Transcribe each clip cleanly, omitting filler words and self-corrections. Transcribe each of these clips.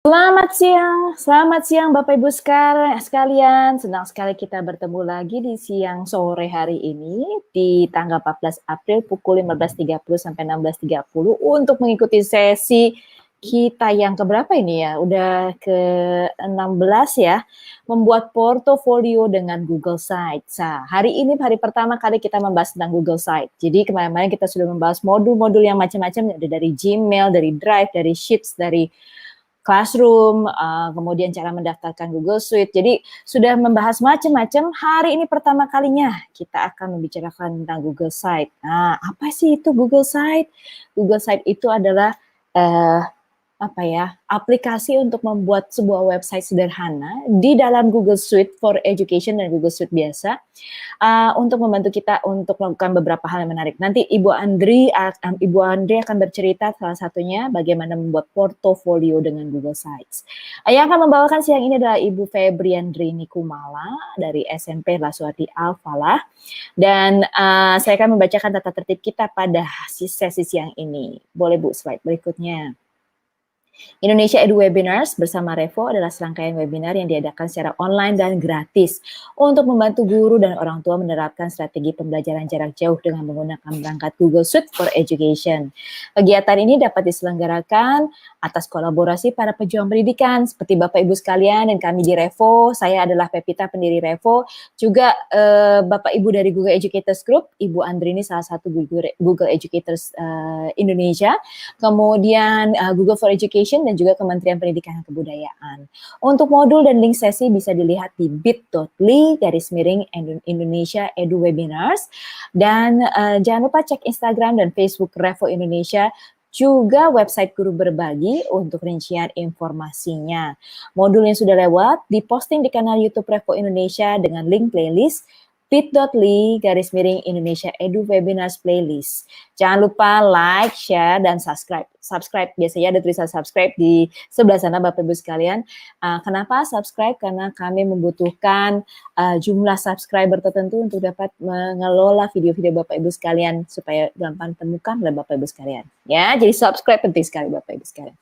Selamat siang Bapak Ibu sekalian. Senang sekali kita bertemu lagi di siang sore hari ini di tanggal 14 April pukul 15.30 sampai 16.30 untuk mengikuti sesi kita yang keberapa ini ya? Udah ke-16 ya, membuat portofolio dengan Google Sites. Nah, hari ini hari pertama kali kita membahas tentang Google Sites. Jadi kemarin-kemarin kita sudah membahas modul-modul yang macam-macam, ada dari Gmail, dari Drive, dari Sheets, dari Classroom, kemudian cara mendaftarkan Google Suite. Jadi sudah membahas macam-macam. Hari ini pertama kalinya kita akan membicarakan tentang Google Site. Nah, apa sih itu Google Site? Google Site itu adalah aplikasi untuk membuat sebuah website sederhana di dalam Google Suite for Education dan Google Suite biasa untuk membantu kita untuk melakukan beberapa hal yang menarik. Nanti Ibu Andri akan bercerita salah satunya bagaimana membuat portofolio dengan Google Sites. Yang akan membawakan siang ini adalah Ibu Febriandrini Kumala dari SMP Lasuardi Al-Falah, dan saya akan membacakan tata tertib kita pada sesi siang ini. Boleh Bu, slide berikutnya. Indonesia Edu Webinars bersama Revo adalah serangkaian webinar yang diadakan secara online dan gratis untuk membantu guru dan orang tua menerapkan strategi pembelajaran jarak jauh dengan menggunakan perangkat Google Suite for Education. Kegiatan ini dapat diselenggarakan atas kolaborasi para pejuang pendidikan seperti Bapak Ibu sekalian dan kami di Revo. Saya adalah Pepita, pendiri Revo, juga Bapak Ibu dari Google Educators Group, Ibu Andrini salah satu Google Educators Indonesia, kemudian Google for Education dan juga Kementerian Pendidikan dan Kebudayaan. Untuk modul dan link sesi bisa dilihat di bit.ly/Indonesia Edu Webinars, dan jangan lupa cek Instagram dan Facebook Revo Indonesia, juga website Guru Berbagi untuk rincian informasinya. Modul yang sudah lewat diposting di kanal YouTube Revo Indonesia dengan link playlist bit.ly/Indonesia Edu Webinars Playlist. Jangan lupa like, share, dan subscribe. Biasanya ada tulisan subscribe di sebelah sana Bapak Ibu sekalian. Kenapa subscribe? Karena kami membutuhkan jumlah subscriber tertentu untuk dapat mengelola video-video Bapak Ibu sekalian supaya gampang temukan oleh Bapak Ibu sekalian. Ya, jadi subscribe penting sekali Bapak Ibu sekalian.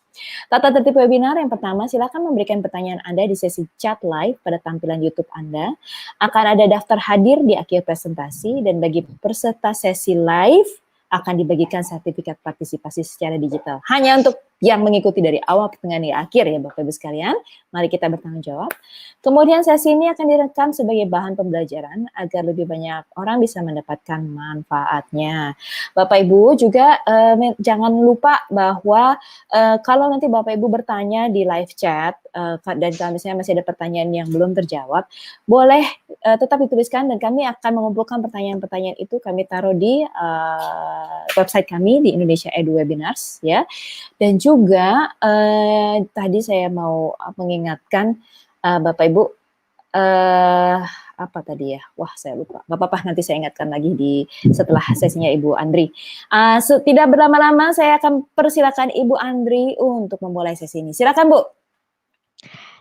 Tata tertib webinar yang pertama, silakan memberikan pertanyaan Anda di sesi chat live pada tampilan YouTube Anda. Akan ada daftar hadir di akhir presentasi, dan bagi peserta sesi live akan dibagikan sertifikat partisipasi secara digital. Hanya untuk yang mengikuti dari awal, pertengahan, hingga akhir ya Bapak Ibu sekalian. Mari kita bertanggung jawab. Kemudian sesi ini akan direkam sebagai bahan pembelajaran agar lebih banyak orang bisa mendapatkan manfaatnya. Bapak Ibu juga jangan lupa bahwa kalau nanti Bapak Ibu bertanya di live chat dan kalau misalnya masih ada pertanyaan yang belum terjawab, boleh tetap dituliskan dan kami akan mengumpulkan pertanyaan-pertanyaan itu, kami taruh di website kami di Indonesia Edu Webinars ya. Dan juga tadi saya mau mengingatkan Bapak Ibu, apa tadi ya? Wah, saya lupa. Gak apa-apa, nanti saya ingatkan lagi setelah sesinya Ibu Andri. Tidak berlama-lama, saya akan persilakan Ibu Andri untuk memulai sesi ini. Silakan Bu.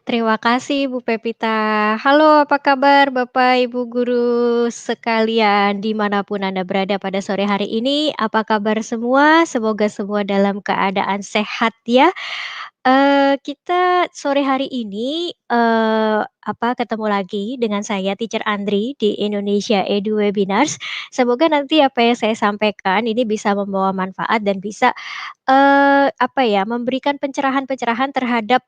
Terima kasih Bu Pepita. Halo, apa kabar Bapak Ibu guru sekalian dimanapun Anda berada pada sore hari ini? Apa kabar semua? Semoga semua dalam keadaan sehat ya. Kita sore hari ini ketemu lagi dengan saya Teacher Andri di Indonesia Edu Webinars. Semoga nanti apa yang saya sampaikan ini bisa membawa manfaat dan bisa memberikan pencerahan-pencerahan terhadap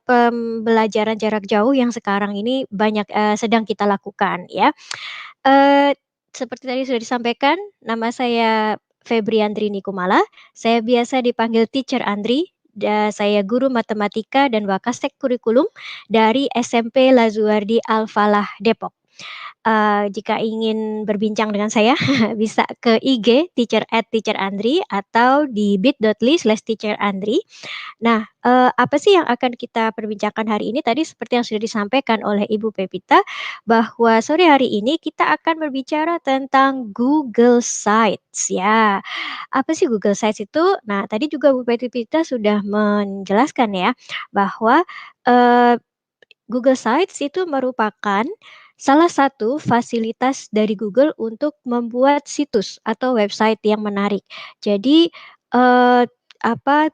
pembelajaran jarak jauh yang sekarang ini banyak sedang kita lakukan ya. Seperti tadi sudah disampaikan, nama saya Febriandrini Kumala. Saya biasa dipanggil Teacher Andri. Saya guru matematika dan wakastek kurikulum dari SMP Lazuardi Al-Falah Depok. Jika ingin berbincang dengan saya bisa ke IG @teacherandri atau di bit.ly/teacherandri. Nah, apa sih yang akan kita perbincangkan hari ini? Tadi seperti yang sudah disampaikan oleh Ibu Pepita, bahwa sore hari ini kita akan berbicara tentang Google Sites ya. Apa sih Google Sites itu? Nah, tadi juga Bu Pepita sudah menjelaskan ya, bahwa, eee, Google Sites itu merupakan salah satu fasilitas dari Google untuk membuat situs atau website yang menarik. Jadi, eee, apa,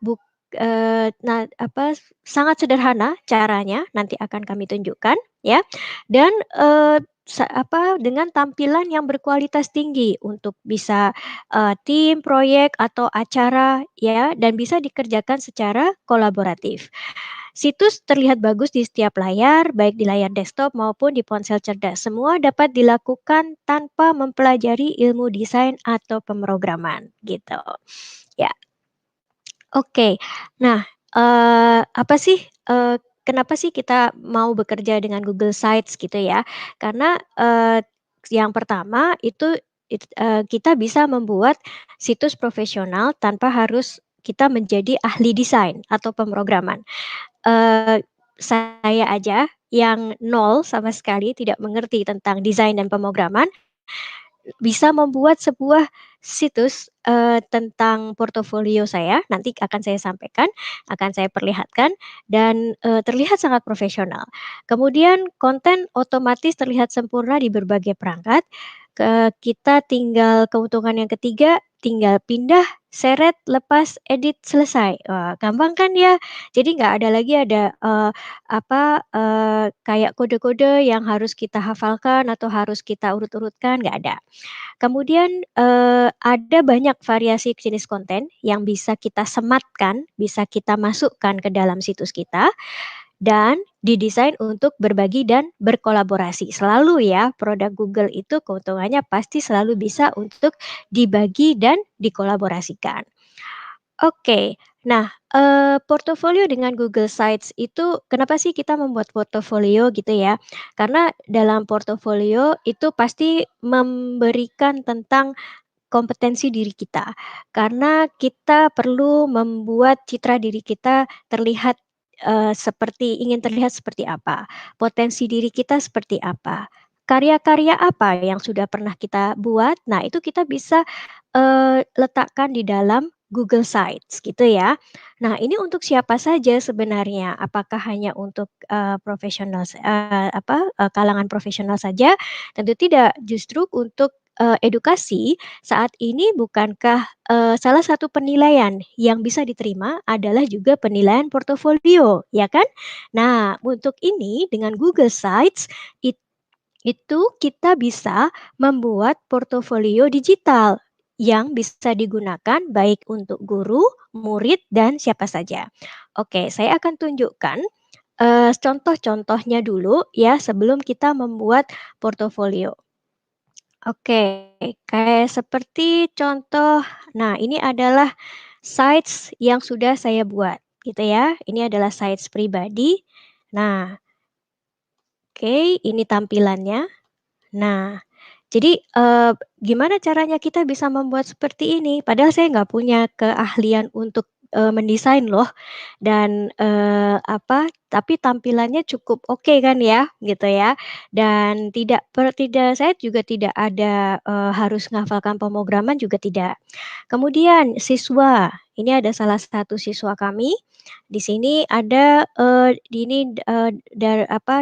sangat sederhana caranya, nanti akan kami tunjukkan ya, dan, dengan tampilan yang berkualitas tinggi untuk bisa, tim, proyek, atau acara ya, dan bisa dikerjakan secara kolaboratif. Situs terlihat bagus di setiap layar, baik di layar desktop maupun di ponsel cerdas. Semua dapat dilakukan tanpa mempelajari ilmu desain atau pemrograman, gitu. Ya. Oke. Nah, apa sih, kenapa sih kita mau bekerja dengan Google Sites gitu ya? Karena, yang pertama itu kita bisa membuat situs profesional tanpa harus kita menjadi ahli desain atau pemrograman. Saya aja yang nol sama sekali tidak mengerti tentang desain dan pemrograman, bisa membuat sebuah situs, tentang portofolio saya, nanti akan saya sampaikan, akan saya perlihatkan dan, terlihat sangat profesional. Kemudian konten otomatis terlihat sempurna di berbagai perangkat, kita tinggal keuntungan yang ketiga, tinggal pindah, seret, lepas, edit, selesai. Wah, gampang kan ya? Jadi nggak ada lagi kayak kode-kode yang harus kita hafalkan atau harus kita urut-urutkan, nggak ada. Kemudian, ada banyak variasi jenis konten yang bisa kita sematkan, bisa kita masukkan ke dalam situs kita, dan didesain untuk berbagi dan berkolaborasi. Selalu ya, produk Google itu keuntungannya pasti selalu bisa untuk dibagi dan dikolaborasikan. Oke. Nah, portofolio dengan Google Sites itu kenapa sih kita membuat portofolio gitu ya? Karena dalam portofolio itu pasti memberikan tentang kompetensi diri kita. Karena kita perlu membuat citra diri kita terlihat, ingin terlihat seperti apa, potensi diri kita seperti apa, karya-karya apa yang sudah pernah kita buat. Nah, itu kita bisa, letakkan di dalam Google Sites gitu ya. Nah, ini untuk siapa saja sebenarnya? Apakah hanya untuk, kalangan profesional saja? Tentu tidak, justru untuk, edukasi saat ini bukankah, salah satu penilaian yang bisa diterima adalah juga penilaian portofolio, ya kan? Nah, untuk ini dengan Google Sites itu kita bisa membuat portofolio digital yang bisa digunakan baik untuk guru, murid, dan siapa saja. Oke, saya akan tunjukkan, contoh-contohnya dulu ya sebelum kita membuat portofolio. Oke, kayak seperti contoh, nah ini adalah sites yang sudah saya buat gitu ya. Ini adalah sites pribadi. Nah, oke, ini tampilannya. Nah, jadi, gimana caranya kita bisa membuat seperti ini? Padahal saya nggak punya keahlian untuk, mendesain loh dan, tapi tampilannya cukup oke kan ya, gitu ya. Dan tidak saya juga tidak ada, harus menghafalkan pemrograman juga tidak. Kemudian siswa, ini ada salah satu siswa kami, di sini ada,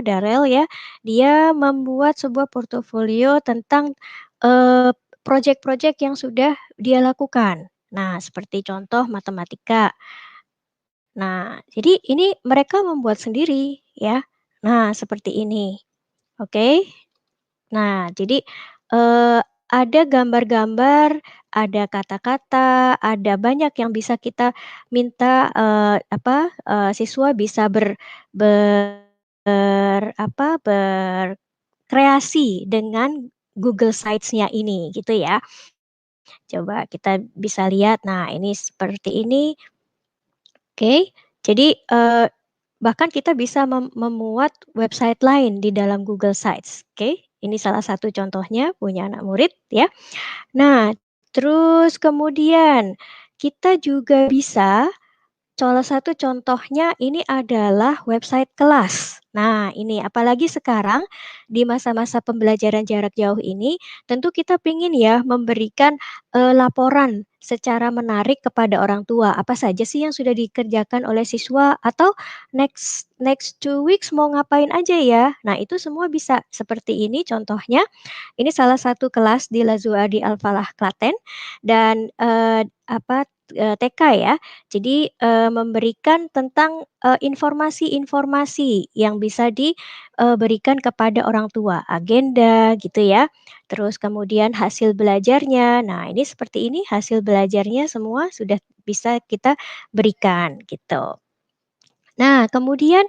Darel ya, dia membuat sebuah portofolio tentang, projek-projek yang sudah dia lakukan. Nah, seperti contoh matematika. Nah, jadi ini mereka membuat sendiri ya. Nah, seperti ini, oke. Nah, jadi, eee, ada gambar-gambar, ada kata-kata, ada banyak yang bisa kita minta, siswa bisa berkreasi dengan Google Sites-nya ini, gitu ya. Coba kita bisa lihat, nah ini seperti ini, oke. Jadi, bahkan kita bisa memuat website lain di dalam Google Sites, oke. Ini salah satu contohnya punya anak murid ya. Nah, terus kemudian kita juga bisa salah satu contohnya ini adalah website kelas. Nah, ini apalagi sekarang di masa-masa pembelajaran jarak jauh ini, tentu kita pingin ya memberikan, laporan secara menarik kepada orang tua. Apa saja sih yang sudah dikerjakan oleh siswa atau next next 2 weeks mau ngapain aja ya? Nah, itu semua bisa seperti ini contohnya. Ini salah satu kelas di Lazuardi Al-Falah Klaten dan, TK ya. Jadi, memberikan tentang, informasi-informasi yang bisa diberikan kepada orang tua, agenda gitu ya, terus kemudian hasil belajarnya. Nah, ini seperti ini hasil belajarnya semua sudah bisa kita berikan gitu. Nah, kemudian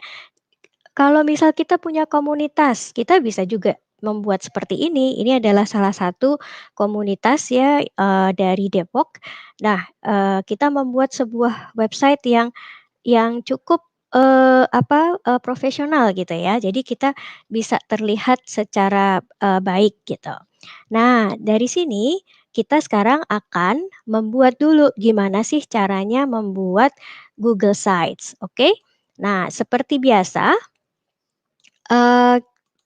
kalau misal kita punya komunitas, kita bisa juga membuat seperti ini. Ini adalah salah satu komunitas ya, dari Depok. Nah, kita membuat sebuah website yang cukup, profesional gitu ya. Jadi kita bisa terlihat secara, baik gitu. Nah, dari sini kita sekarang akan membuat dulu gimana sih caranya membuat Google Sites, oke? Nah, seperti biasa, Eee,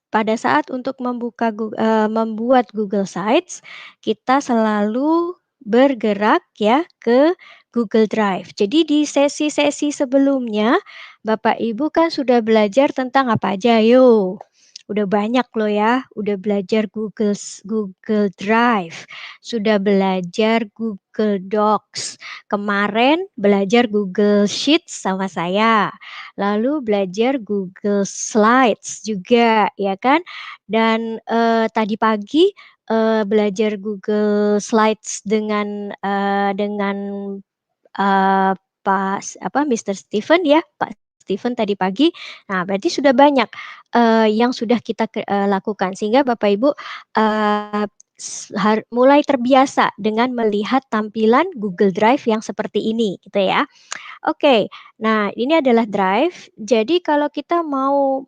pada saat untuk membuat Google Sites, kita selalu bergerak ya ke Google Drive. Jadi di sesi-sesi sebelumnya, Bapak Ibu kan sudah belajar tentang apa aja? Yo, udah banyak loh ya, udah belajar Google Drive, sudah belajar Google Docs, kemarin belajar Google Sheets sama saya. Lalu belajar Google Slides juga ya kan, dan, tadi pagi, belajar Google Slides dengan, eee, Mister Steven ya, Pak Steven tadi pagi. Nah, berarti sudah banyak, yang sudah kita lakukan sehingga Bapak Ibu, eee, mulai terbiasa dengan melihat tampilan Google Drive yang seperti ini gitu ya. Oke, nah ini adalah Drive. Jadi kalau kita mau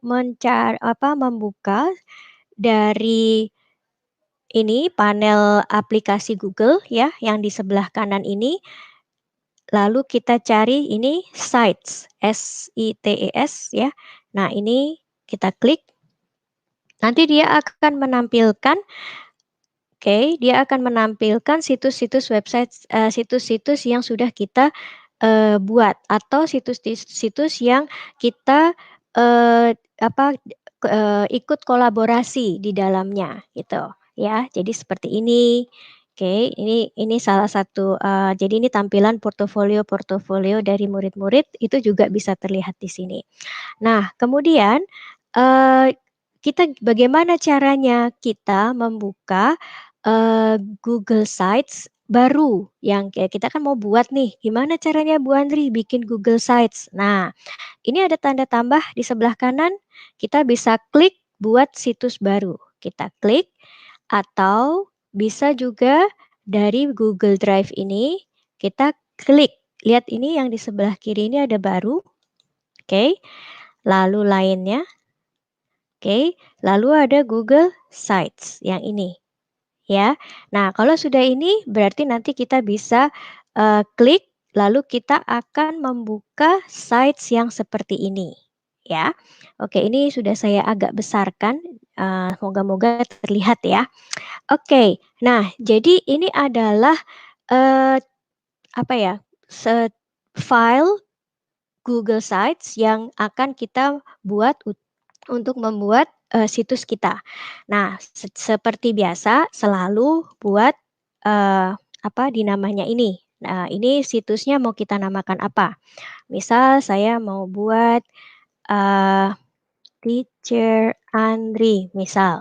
membuka dari ini panel aplikasi Google ya, yang di sebelah kanan ini, lalu kita cari ini Sites, Sites ya. Nah ini kita klik, nanti dia akan menampilkan dia akan menampilkan situs-situs yang sudah kita, buat atau situs yang kita, ikut kolaborasi di dalamnya gitu ya. Jadi seperti ini. Oke, ini salah satu, jadi ini tampilan portofolio-portofolio dari murid-murid itu juga bisa terlihat di sini. Nah, kemudian, eee, bagaimana caranya kita membuka, Google Sites baru yang kayak kita kan mau buat nih, gimana caranya Bu Andri bikin Google Sites? Nah, ini ada tanda tambah di sebelah kanan, kita bisa klik buat situs baru. Kita klik atau bisa juga dari Google Drive ini kita klik. Lihat ini yang di sebelah kiri ini ada baru, oke. Lalu lainnya, oke, lalu ada Google Sites yang ini, ya. Nah, kalau sudah ini berarti nanti kita bisa, klik, lalu kita akan membuka sites yang seperti ini, ya. Oke, ini sudah saya agak besarkan, moga-moga terlihat ya. Oke, nah jadi ini adalah, eee, apa ya, file Google Sites yang akan kita buat untuk membuat, situs kita. Nah, seperti biasa selalu buat, namanya ini. Nah, ini situsnya mau kita namakan apa. Misal saya mau buat, eee, Teacher Andri misal.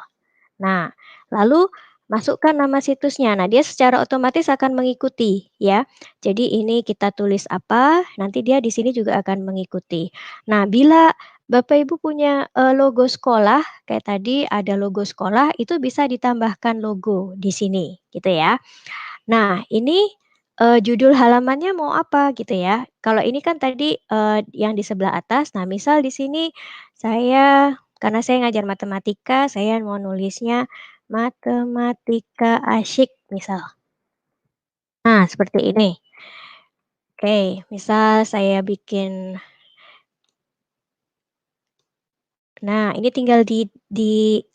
Nah, lalu masukkan nama situsnya. Nah, dia secara otomatis akan mengikuti ya. Jadi ini kita tulis apa, nanti dia di sini juga akan mengikuti. Nah, bila Bapak Ibu punya, logo sekolah, kayak tadi ada logo sekolah, itu bisa ditambahkan logo di sini, gitu ya. Nah, ini, judul halamannya mau apa gitu ya. Kalau ini kan tadi, yang di sebelah atas, nah misal di sini karena saya ngajar matematika, saya mau nulisnya Matematika Asyik misal. Nah, seperti ini. Oke, misal saya bikin Nah, ini tinggal di-drag,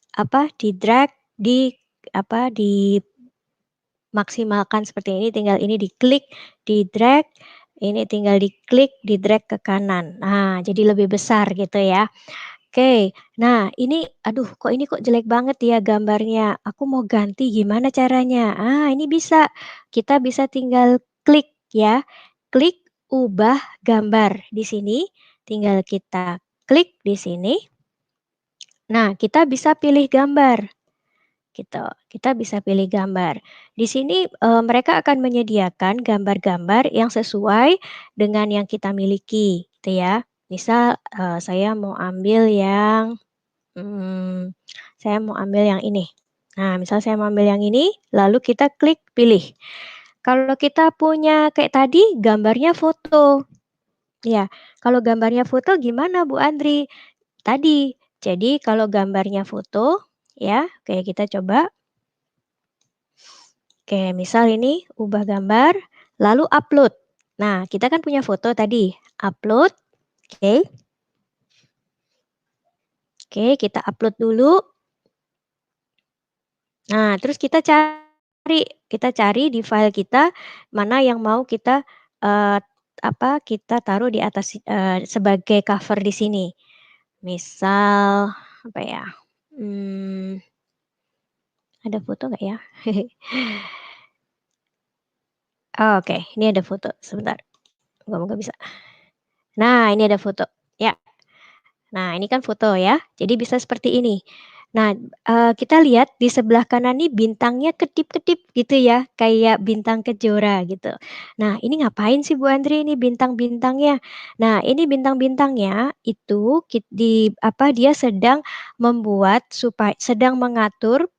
dimaksimalkan seperti ini, tinggal ini diklik, di-drag, ini tinggal diklik, di-drag ke kanan. Nah, jadi lebih besar gitu ya. Oke, nah ini, aduh kok ini kok jelek banget ya gambarnya, aku mau ganti gimana caranya? Ah, ini bisa, kita bisa tinggal klik ya, klik ubah gambar di sini, tinggal kita klik di sini. Nah, kita bisa pilih gambar gitu, kita bisa pilih gambar. Di sini, mereka akan menyediakan gambar-gambar yang sesuai dengan yang kita miliki gitu ya. Misal, saya mau ambil yang saya mau ambil yang ini. Nah, misal saya mau ambil yang ini, lalu kita klik pilih. Kalau kita punya kayak tadi gambarnya foto, ya. Kalau gambarnya foto gimana Bu Andri? Tadi, jadi kalau gambarnya foto, ya, kayak kita coba. Oke, misal ini ubah gambar, lalu upload. Nah, kita kan punya foto tadi, upload, oke. Oke, kita upload dulu. Nah, terus kita cari di file kita, mana yang mau kita, eee, kita taruh di atas, sebagai cover di sini. Misal, apa ya, mmm, ada foto nggak ya? Oke, ini ada foto, sebentar, moga-moga bisa. Nah, ini ada foto, ya. Nah, ini kan foto ya, jadi bisa seperti ini. Nah, kita lihat di sebelah kanan nih bintangnya kedip-kedip gitu ya, kayak bintang kejora gitu. Nah, ini ngapain sih Bu Andri ini bintang-bintangnya? Nah, ini bintang-bintangnya itu dia sedang mengatur,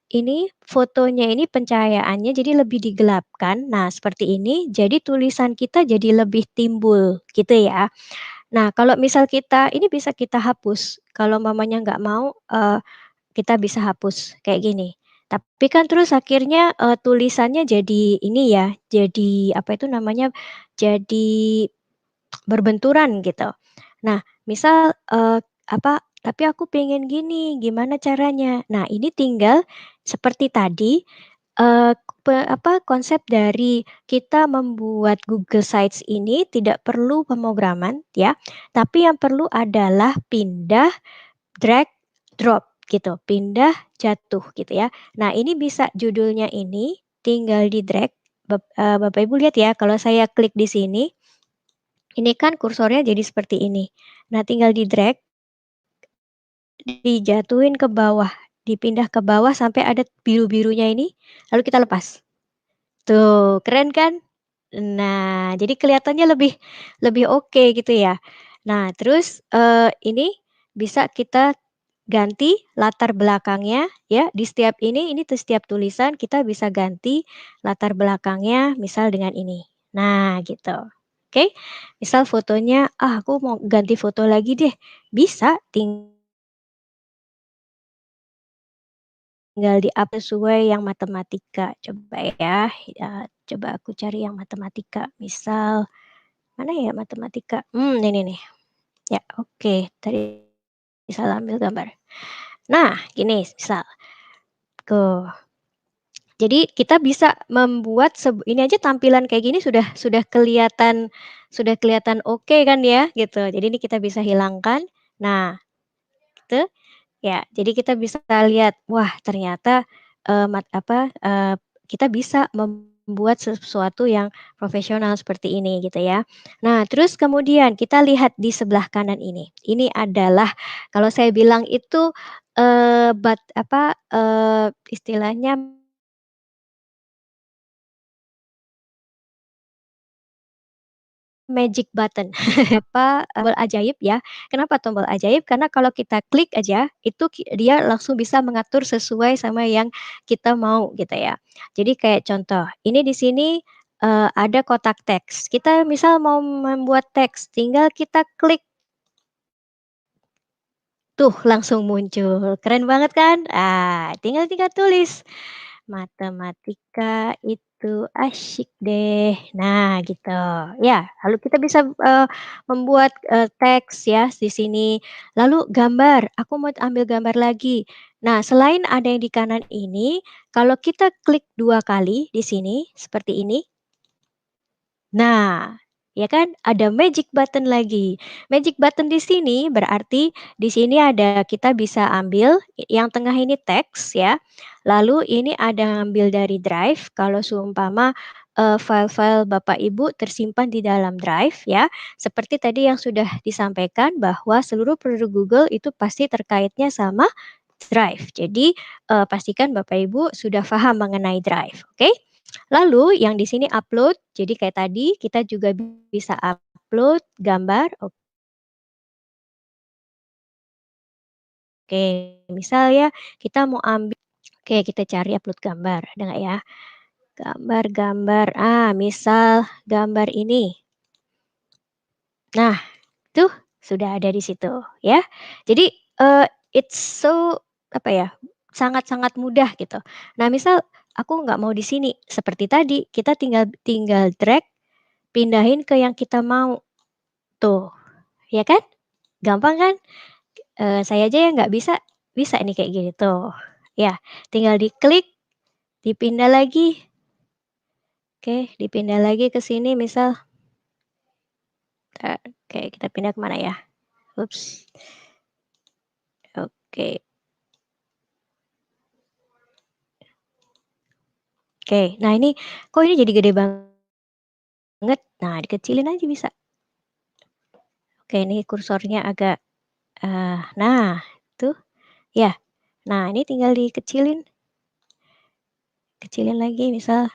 ini fotonya ini pencahayaannya jadi lebih digelapkan. Nah, seperti ini, jadi tulisan kita jadi lebih timbul gitu ya. Nah, kalau misal ini bisa kita hapus, kalau mamanya nggak mau, kita bisa hapus, kayak gini. Tapi kan terus akhirnya, tulisannya jadi ini ya, jadi apa itu namanya, jadi berbenturan gitu. Nah, misal, "Tapi aku pengen gini, gimana caranya?" Nah, ini tinggal seperti tadi, eee, konsep dari kita membuat Google Sites ini tidak perlu pemrograman ya, tapi yang perlu adalah pindah, drag, drop gitu, pindah, jatuh gitu ya. Nah, ini bisa judulnya ini tinggal di-drag, Bapak Ibu lihat ya kalau saya klik di sini, ini kan kursornya jadi seperti ini. Nah, tinggal di-drag, dijatuhin ke bawah, dipindah ke bawah sampai ada biru-birunya ini, lalu kita lepas. Tuh, keren kan? Nah, jadi kelihatannya lebih lebih oke gitu ya. Nah, terus, ini bisa kita ganti latar belakangnya ya, di setiap tulisan kita bisa ganti latar belakangnya misal dengan ini. Nah, gitu. Oke, misal fotonya, "Ah, aku mau ganti foto lagi deh." Bisa, tinggal di-up sesuai yang matematika. Coba ya, coba aku cari yang matematika. Misal, mana ya matematika? Ini nih. Ya, oke, tadi salah ambil gambar. Nah, gini misal, tuh. Jadi kita bisa membuat ini aja tampilan kayak gini sudah kelihatan oke kan ya, gitu. Jadi ini kita bisa hilangkan. Nah, gitu. Ya, jadi kita bisa lihat, wah ternyata, kita bisa membuat sesuatu yang profesional seperti ini gitu ya. Nah, terus kemudian kita lihat di sebelah kanan ini. Ini adalah kalau saya bilang itu, istilahnya magic button, tombol ajaib ya. Kenapa tombol ajaib? Karena kalau kita klik aja, itu dia langsung bisa mengatur sesuai sama yang kita mau gitu ya. Jadi kayak contoh, ini di sini, ada kotak teks, kita misal mau membuat teks, tinggal kita klik, tuh langsung muncul, keren banget kan? Ah, tinggal tinggal tulis, matematika itu Tuh, asyik deh. Nah, gitu. Ya, lalu kita bisa, membuat, teks ya di sini. Lalu gambar, aku mau ambil gambar lagi. Nah, selain ada yang di kanan ini, kalau kita klik 2 kali di sini, seperti ini. Nah, ya kan, ada magic button lagi. Magic button di sini berarti di sini ada kita bisa ambil yang tengah ini teks ya, lalu ini ada ngambil dari drive kalau seumpama, file-file Bapak Ibu tersimpan di dalam drive ya, seperti tadi yang sudah disampaikan bahwa seluruh produk Google itu pasti terkaitnya sama drive. Jadi, pastikan Bapak Ibu sudah paham mengenai drive, oke? Lalu yang di sini upload, jadi kayak tadi kita juga bisa upload gambar, oke. Misal ya kita mau ambil oke kita cari upload gambar, ada nggak ya? Gambar-gambar, misal gambar ini. Nah, tuh sudah ada di situ ya. Jadi, it's so apa ya, sangat-sangat mudah gitu. Nah misal aku nggak mau di sini, seperti tadi kita tinggal tinggal drag, pindahin ke yang kita mau, tuh, ya kan? Gampang kan? Saya aja yang nggak bisa, bisa nih kayak gini tuh. Ya, tinggal diklik, dipindah lagi, oke dipindah lagi ke sini misal, oke kita pindah ke mana ya? Ups, oke oke. Nah ini, kok ini jadi gede banget? Nah dikecilin aja bisa. Oke ini kursornya agak, nah tuh, ya. Nah ini tinggal dikecilin, kecilin lagi misal.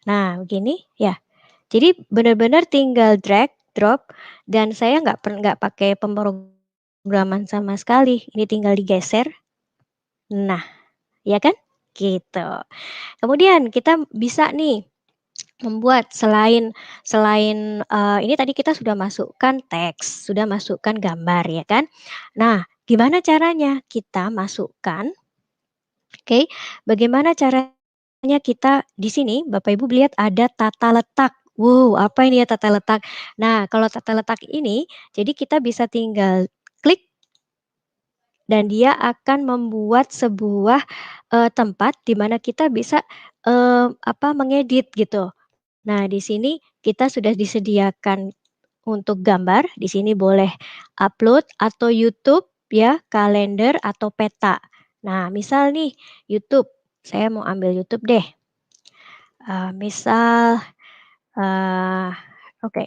Nah begini, ya. Jadi benar-benar tinggal drag, drop, dan saya nggak pakai pemrograman sama sekali, ini tinggal digeser. Nah, ya kan? Gitu. Kemudian kita bisa nih membuat selain selain, ini tadi kita sudah masukkan teks, sudah masukkan gambar ya kan. Nah, gimana caranya? Kita masukkan oke, bagaimana caranya kita di sini Bapak Ibu lihat ada tata letak. Wow, apa ini ya tata letak? Nah, kalau tata letak ini, jadi kita bisa tinggal klik dan dia akan membuat sebuah, tempat di mana kita bisa, mengedit gitu. Nah, di sini kita sudah disediakan untuk gambar, di sini boleh upload atau YouTube ya, kalender atau peta. Nah, misal nih YouTube, saya mau ambil YouTube deh, misal, eee, oke,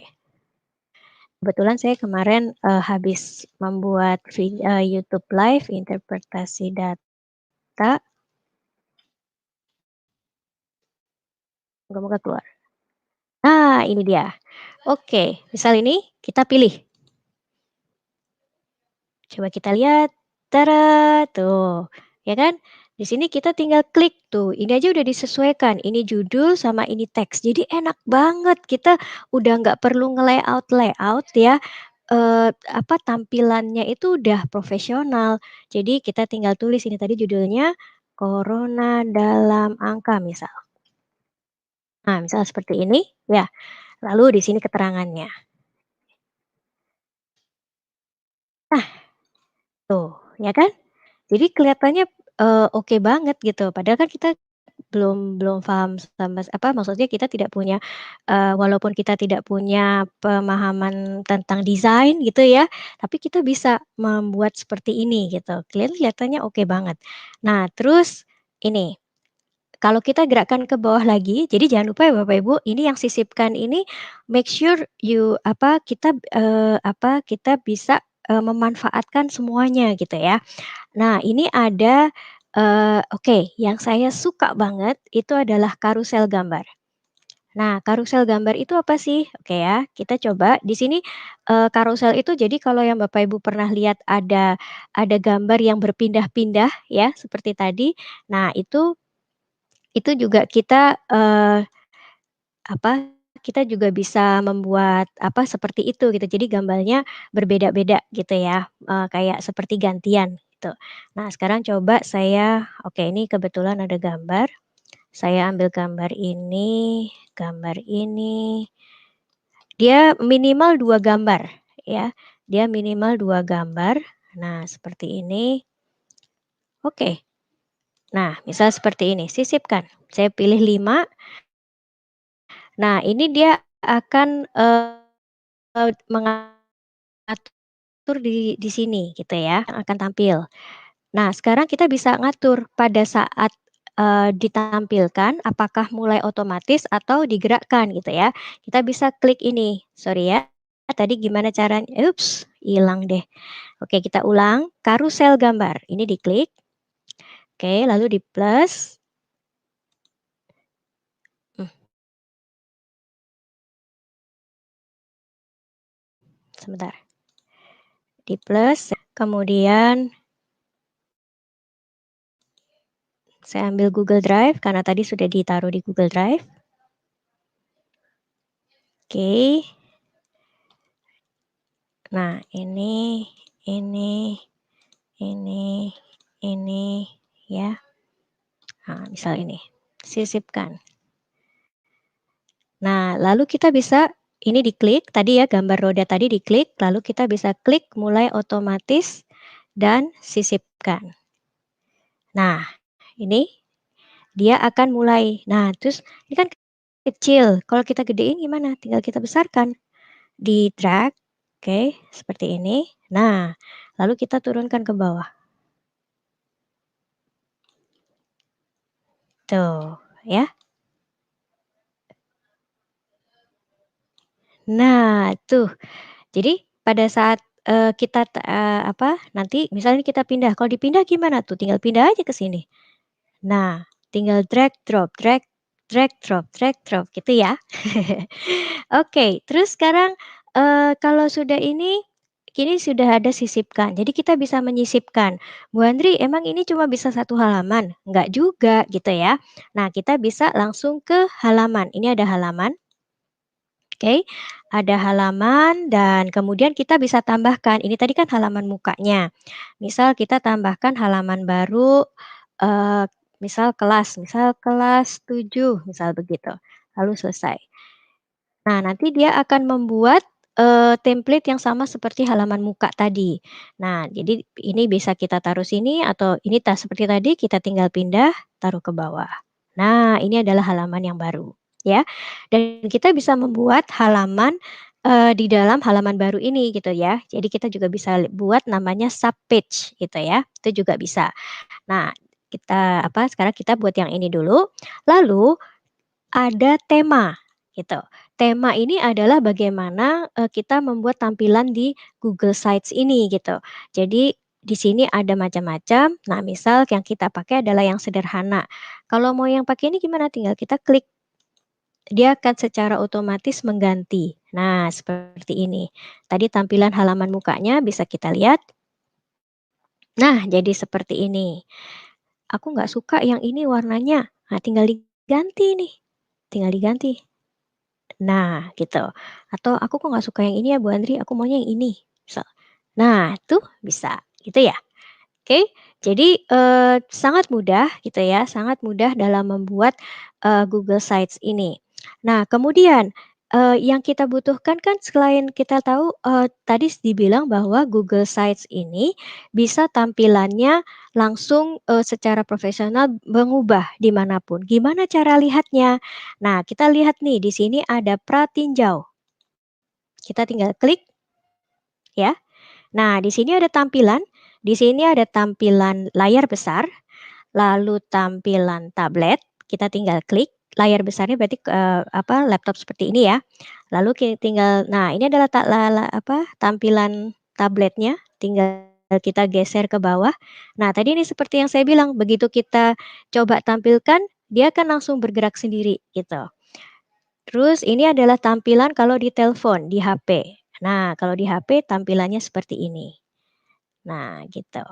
kebetulan saya kemarin, habis membuat YouTube Live interpretasi data, moga-moga keluar. Nah, ini dia. Oke, misal ini kita pilih. Coba kita lihat, tara, tuh, ya kan? Di sini kita tinggal klik tuh, ini aja udah disesuaikan, ini judul sama ini teks. Jadi enak banget, kita udah nggak perlu nge-layout ya, tampilannya itu udah profesional. Jadi kita tinggal tulis ini tadi judulnya, Corona dalam Angka misal. Nah, misal seperti ini, ya, lalu di sini keterangannya. Nah, tuh, ya kan? Jadi kelihatannya, oke banget gitu, padahal kan kita belum belum paham maksudnya kita tidak punya, walaupun kita tidak punya pemahaman tentang desain gitu ya, tapi kita bisa membuat seperti ini gitu, kelihatannya oke banget. Nah terus ini, kalau kita gerakkan ke bawah lagi, jadi jangan lupa ya Bapak Ibu, ini yang sisipkan ini make sure kita bisa, memanfaatkan semuanya gitu ya. Nah, ini ada, oke, yang saya suka banget itu adalah karusel gambar. Nah, karusel gambar itu apa sih? Oke ya, kita coba di sini, karusel itu jadi kalau yang Bapak Ibu pernah lihat ada gambar yang berpindah-pindah ya, seperti tadi. Nah, itu juga kita, kita juga bisa membuat, seperti itu gitu. Jadi gambarnya berbeda-beda gitu ya, kayak seperti gantian gitu. Nah sekarang coba saya oke ini kebetulan ada gambar, Saya ambil gambar ini, dia minimal 2 gambar ya, dia minimal 2 gambar. Nah, seperti ini. Oke. Nah, misal seperti ini, sisipkan. Saya pilih 5. Nah, ini dia akan, mengatur di sini gitu ya, yang akan tampil. Nah, sekarang kita bisa ngatur pada saat, ditampilkan apakah mulai otomatis atau digerakkan gitu ya. Kita bisa klik ini, sorry ya, tadi gimana caranya ups, hilang deh. Oke, kita ulang, karusel gambar, ini diklik, oke, lalu di plus, mmm, sebentar, di plus, kemudian saya ambil Google Drive karena tadi sudah ditaruh di Google Drive. Oke. Nah, ini, ini, ini, ya. Nah, misal ini, sisipkan. Nah, lalu kita bisa ini diklik, tadi ya gambar roda tadi diklik, lalu kita bisa klik mulai otomatis dan sisipkan. Nah, ini dia akan mulai. Nah, terus ini kan kecil, kalau kita gedein gimana? Tinggal kita besarkan. Di-drag, oke, seperti ini. Nah, lalu kita turunkan ke bawah. Tuh, ya. Nah, tuh. Jadi pada saat, kita nanti misalnya kita pindah, kalau dipindah gimana tuh? Tinggal pindah aja ke sini. Nah, tinggal drag, drag drop, drag drop gitu ya. Oke, terus sekarang, kalau sudah ini, kini sudah ada sisipkan. Jadi kita bisa menyisipkan, "Bu Andri, emang ini cuma bisa satu halaman?" Enggak juga gitu ya. Nah, kita bisa langsung ke halaman. Ini ada halaman, oke, ada halaman dan kemudian kita bisa tambahkan, ini tadi kan halaman mukanya. Misal kita tambahkan halaman baru, eee, misal kelas 7, misal begitu, lalu selesai. Nah, nanti dia akan membuat, template yang sama seperti halaman muka tadi. Nah, jadi ini bisa kita taruh sini atau ini seperti tadi kita tinggal pindah, taruh ke bawah. Nah, ini adalah halaman yang baru, ya. Dan kita bisa membuat halaman, di dalam halaman baru ini gitu ya. Jadi kita juga bisa buat namanya subpage gitu ya, itu juga bisa. Nah, sekarang kita buat yang ini dulu, lalu ada tema, gitu. Tema ini adalah bagaimana, kita membuat tampilan di Google Sites ini, gitu. Jadi di sini ada macam-macam, nah misal yang kita pakai adalah yang sederhana. Kalau mau yang pakai ini gimana? Tinggal kita klik, dia akan secara otomatis mengganti. Nah, seperti ini. Tadi tampilan halaman mukanya bisa kita lihat. Nah, jadi seperti ini. Aku nggak suka yang ini warnanya, nah tinggal diganti nih, tinggal diganti. Nah, gitu. Atau, "Aku kok nggak suka yang ini ya Bu Andri, aku maunya yang ini." Misal. Nah, tuh bisa, gitu ya. Oke, jadi, sangat mudah gitu ya, sangat mudah dalam membuat, Google Sites ini. Nah, kemudian, yang kita butuhkan kan selain kita tahu, tadi dibilang bahwa Google Sites ini bisa tampilannya langsung, secara profesional mengubah dimanapun. Gimana cara lihatnya? Nah, kita lihat nih di sini ada pratinjau, kita tinggal klik ya. Nah, di sini ada tampilan, di sini ada tampilan layar besar, lalu tampilan tablet, kita tinggal klik, layar besarnya berarti, laptop seperti ini ya. Lalu tinggal nah ini adalah ta la la apa, tampilan tabletnya, tinggal kita geser ke bawah. Nah tadi ini seperti yang saya bilang, begitu kita coba tampilkan, dia akan langsung bergerak sendiri, gitu. Terus ini adalah tampilan kalau di telepon, di HP. Nah kalau di HP tampilannya seperti ini. Nah gitu.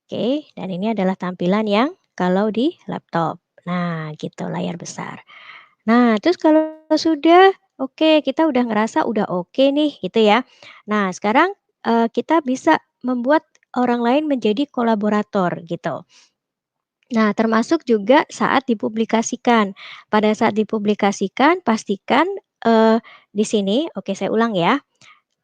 Oke, dan ini adalah tampilan yang kalau di laptop. Nah, gitu layar besar. Nah, terus kalau sudah oke, kita udah ngerasa udah oke nih gitu ya. Nah, sekarang, kita bisa membuat orang lain menjadi kolaborator gitu. Nah, termasuk juga saat dipublikasikan. Pada saat dipublikasikan pastikan, di sini oke saya ulang ya.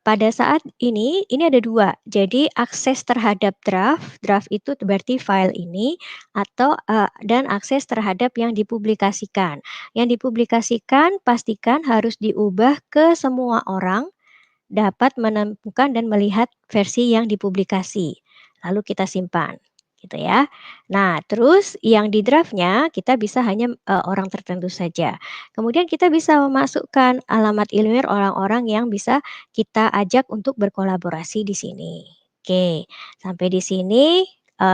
Pada saat ini ada 2. Jadi akses terhadap draft itu berarti file ini atau, dan akses terhadap yang dipublikasikan. Yang dipublikasikan pastikan harus diubah ke semua orang dapat menemukan dan melihat versi yang dipublikasi, lalu kita simpan, gitu ya. Nah, terus yang di draft-nya kita bisa hanya, orang tertentu saja. Kemudian kita bisa memasukkan alamat email orang-orang yang bisa kita ajak untuk berkolaborasi di sini. Oke, sampai di sini,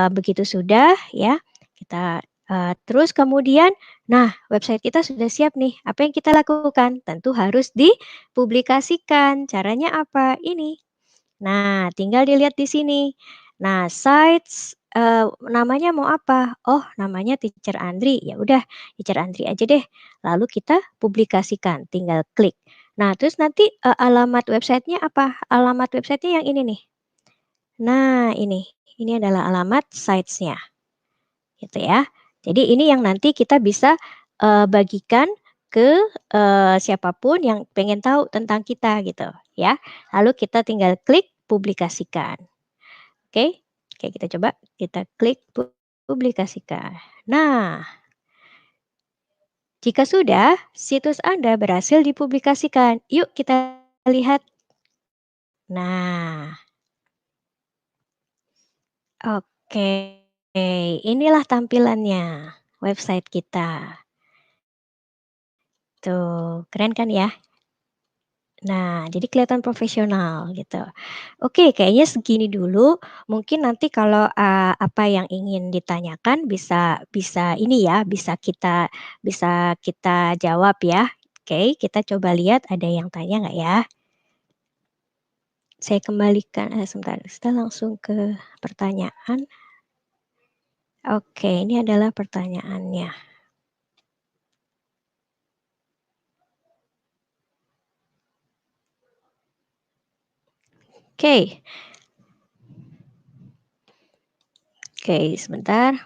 begitu sudah ya, kita terus kemudian, nah website kita sudah siap nih, apa yang kita lakukan? Tentu harus dipublikasikan. Caranya apa? Ini. Nah, tinggal dilihat di sini. Nah, sites, namanya mau apa? Oh, namanya Teacher Andri. Ya udah, Teacher Andri aja deh. Lalu kita publikasikan, tinggal klik. Nah, terus nanti, alamat websitenya apa? Alamat websitenya yang ini nih. Nah, ini adalah alamat sites-nya, gitu ya. Jadi ini yang nanti kita bisa, bagikan ke, siapa yang pengen tahu tentang kita gitu ya. Lalu kita tinggal klik publikasikan. Oke? Oke, kita coba kita klik publikasikan. Nah, jika sudah, situs Anda berhasil dipublikasikan. Yuk kita lihat. Nah, oke. Inilah tampilannya website kita. Tuh, keren kan ya? Nah, jadi kelihatan profesional gitu. Oke, kayaknya segini dulu. Mungkin nanti kalau, apa yang ingin ditanyakan bisa bisa ini ya, bisa kita jawab ya. Oke, kita coba lihat ada yang tanya nggak ya? Saya kembalikan sebentar, kita langsung ke pertanyaan. Oke, ini adalah pertanyaannya. Oke. Oke, sebentar.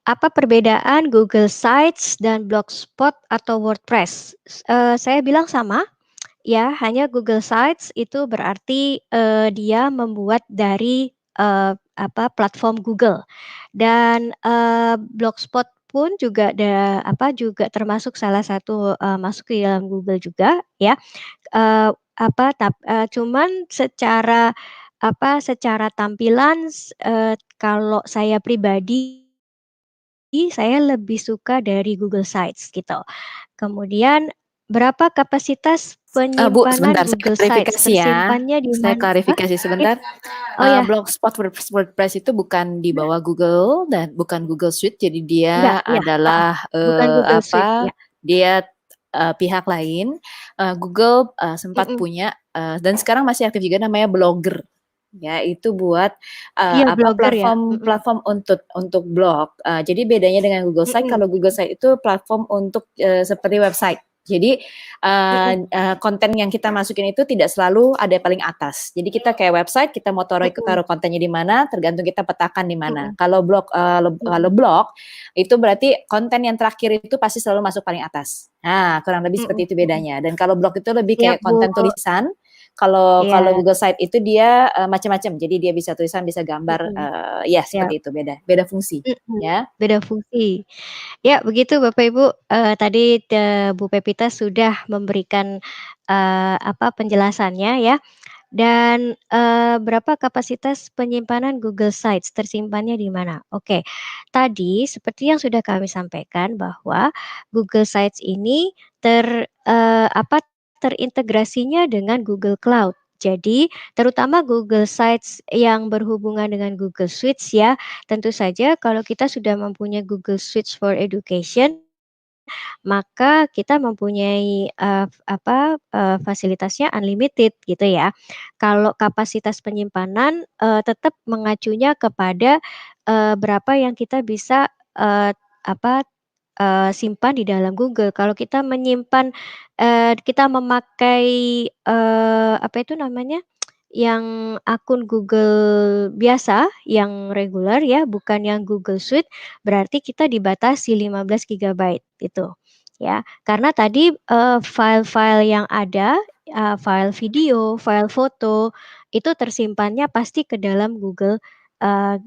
Apa perbedaan Google Sites dan Blogspot atau WordPress? Saya bilang sama, ya, hanya Google Sites itu berarti, dia membuat dari, platform Google dan, Blogspot pun juga juga termasuk salah satu, masuk ke dalam Google juga ya, cuman secara tampilan kalau saya pribadi, saya lebih suka dari Google Sites gitu. Kemudian berapa kapasitas Bu, penyimpanan sebentar, saya Google Sites? klarifikasi ya. Tersimpannya di Saya mana? Hah? klarifikasi Iya? sebentar. Oh ya, Blogspot WordPress itu bukan di bawah Google dan bukan Google Suite, jadi dia enggak, iya, heeh, adalah bukan Google Suite, ya, dia pihak lain. Google sempat mhm, punya dan sekarang masih aktif juga namanya Blogger. Ya, itu buat iya Blogger ya, platform mhm, platform untuk blog. Jadi bedanya dengan Google Site, mhm, kalau Google Site itu platform untuk seperti website. Jadi mhm, konten yang kita masukin itu tidak selalu ada paling atas. Jadi kita kayak website, kita mau mhm, taruh kontennya di mana, tergantung kita petakan di mana. mhm, Kalau mhm, blog itu berarti konten yang terakhir itu pasti selalu masuk paling atas. Nah, kurang lebih mhm, seperti itu mhm. bedanya. Dan kalau blog itu lebih Siap kayak Bu, konten tulisan. Kalau iya, Google Site itu dia macam-macam. Jadi dia bisa tulisan, bisa gambar, mhm, ya siap, seperti itu, beda fungsi mhm, ya. beda fungsi. Ya begitu Bapak Ibu, tadi Bu Pepita sudah memberikan, penjelasannya ya. Dan, berapa kapasitas penyimpanan Google Sites, tersimpannya di mana? Oke, tadi seperti yang sudah kami sampaikan bahwa Google Sites ini terintegrasinya dengan Google Cloud. Jadi, terutama Google Sites yang berhubungan dengan Google Suites ya, tentu saja kalau kita sudah mempunyai Google Suites for Education maka kita mempunyai, fasilitasnya unlimited gitu ya. Kalau kapasitas penyimpanan, tetap mengacunya kepada, berapa yang kita bisa, apa, simpan di dalam Google. Kalau kita menyimpan, kita memakai, apa itu namanya, yang akun Google biasa, yang reguler ya, bukan yang Google Suite, berarti kita dibatasi 15 gigabyte itu, ya. Karena tadi, file-file yang ada, file video, file foto, itu tersimpannya pasti ke dalam Google, eee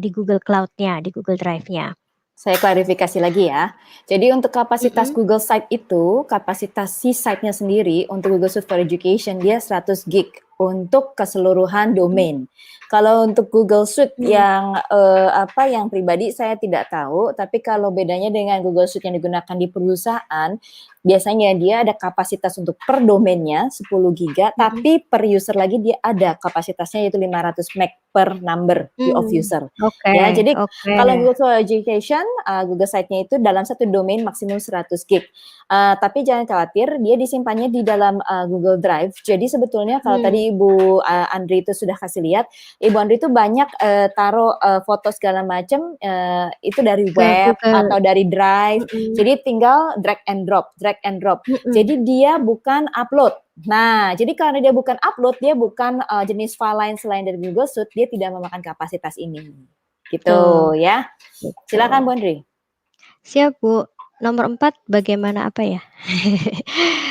di Google Cloud-nya, di Google Drive-nya. Saya klarifikasi lagi ya. Jadi untuk kapasitas Mhm. Google Site itu, kapasitas si site-nya sendiri untuk Google Suite for Education dia 100 gig untuk keseluruhan Mhm. domain. Kalau untuk Google Suite Mmm. yang pribadi saya tidak tahu, tapi kalau bedanya dengan Google Suite yang digunakan di perusahaan, biasanya dia ada kapasitas untuk per domainnya 10 giga, Mhm. tapi per user lagi dia ada kapasitasnya yaitu 500 meg per number of Mmm. user. Oke Ya, jadi oke. kalau Google for Education, Google Site-nya itu dalam satu domain maksimum 100 gig. Tapi jangan khawatir, dia disimpannya di dalam, Google Drive. Jadi sebetulnya kalau Mmm. tadi Ibu, Andri itu sudah kasih lihat, Ibu Andri itu banyak, taruh, foto segala macam, itu dari Ke web Google. atau dari Drive, Mhm. jadi tinggal drag and drop drag and drop. Mhm. Jadi dia bukan upload. Nah, jadi karena dia bukan upload, dia bukan, jenis file lain selain dari Google Suite, dia tidak memakan kapasitas ini. Gitu Betul, ya. Silakan betul. Bu Andri. Siap, Bu. Nomor 4 bagaimana apa ya?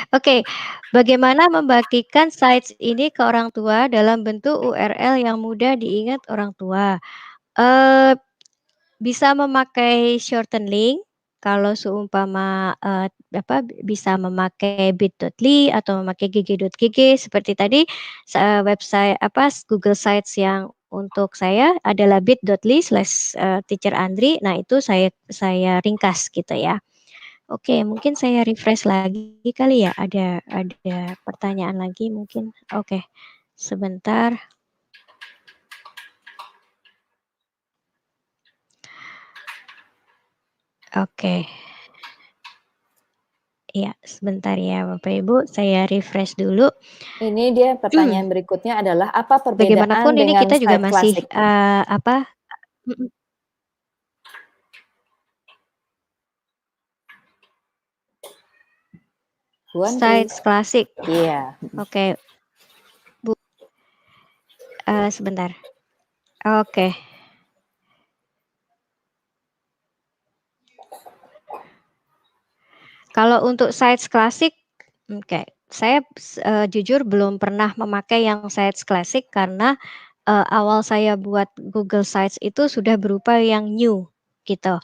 Oke, bagaimana membagikan sites ini ke orang tua dalam bentuk URL yang mudah diingat orang tua? Eee, Bisa memakai shorten link kalau seumpama, bisa memakai bit.ly atau memakai gg.gg seperti tadi website Google Sites yang untuk saya adalah bit.ly/teacher Andri. Nah, itu saya ringkas gitu ya. Oke, mungkin saya refresh lagi kali ya, ada pertanyaan lagi mungkin? Oke, sebentar. Oke. Iya, sebentar ya Bapak Ibu, saya refresh dulu. Ini dia pertanyaan berikutnya adalah apa perbedaan Bagaimanapun ini dengan kita juga site masih, klasik? mhm, Bu Andri. sites klasik. Iya. Oke, Bu, sebentar. Oke. Kalau untuk sites klasik, oke, saya jujur belum pernah memakai yang sites klasik karena, awal saya buat Google Sites itu sudah berupa yang new, gitu.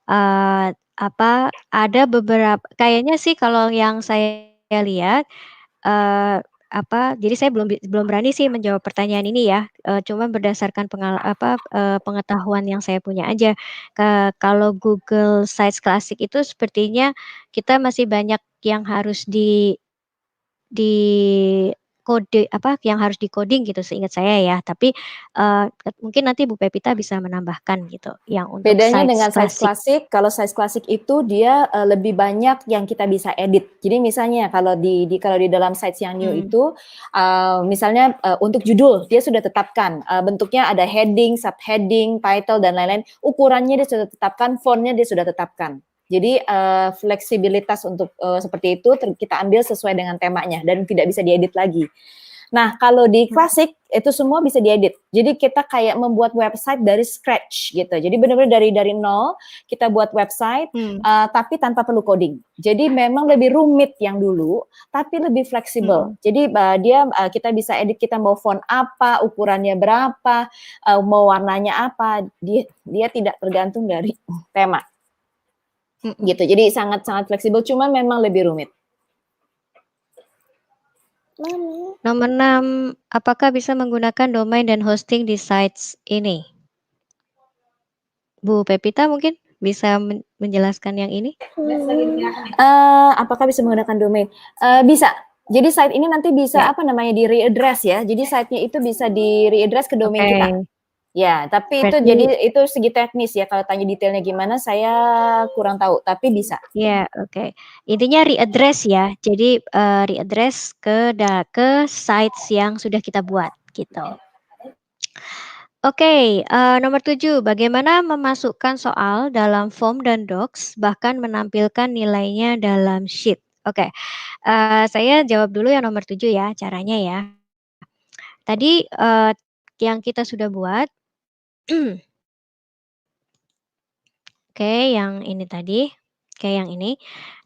Ada kayaknya sih kalau yang saya lihat, jadi saya belum berani sih menjawab pertanyaan ini ya, cuma berdasarkan pengetahuan yang saya punya aja. Kalau Google Sites Classic itu sepertinya kita masih banyak yang harus yang harus di-coding gitu seingat saya ya, tapi, mungkin nanti Bu Pepita bisa menambahkan gitu, yang untuk Bedanya Sites dengan size Classic. klasik, kalau size klasik itu dia, lebih banyak yang kita bisa edit. Jadi misalnya kalau kalau di dalam sites yang new Mmm. itu, misalnya, untuk judul dia sudah tetapkan, bentuknya ada heading, subheading, title dan lain-lain, ukurannya dia sudah tetapkan, font-nya dia sudah tetapkan. Jadi, fleksibilitas untuk, seperti itu kita ambil sesuai dengan temanya dan tidak bisa diedit lagi. Nah, kalau di Mhm. klasik itu semua bisa diedit. Jadi kita kayak membuat website dari scratch gitu. Jadi benar-benar dari nol kita buat website, Mmm. tapi tanpa perlu coding. Jadi memang lebih rumit yang dulu, tapi lebih fleksibel. Mhm. Jadi, kita bisa edit kita mau font apa, ukurannya berapa, mau warnanya apa, dia dia tidak tergantung dari tema, Mhm. gitu. Jadi sangat-sangat fleksibel, cuma memang lebih rumit. Nomor 6, apakah bisa menggunakan domain dan hosting di sites ini? Bu Pepita mungkin bisa menjelaskan yang ini? Apakah bisa menggunakan domain? Bisa. Jadi site ini nanti bisa Ya, di-readdress ya. Jadi site-nya itu bisa di-readdress ke domain kita. oke. Ya, tapi Berarti itu segi teknis ya, kalau tanya detailnya gimana saya kurang tahu, tapi bisa. ya, oke. Intinya readdress ya. Jadi, readdress ke sites yang sudah kita buat, gitu. Oke, nomor 7, bagaimana memasukkan soal dalam form dan docs, bahkan menampilkan nilainya dalam sheet? Oke, saya jawab dulu yang nomor 7 ya, caranya ya. Tadi, yang kita sudah buat oke, yang ini tadi, oke yang ini.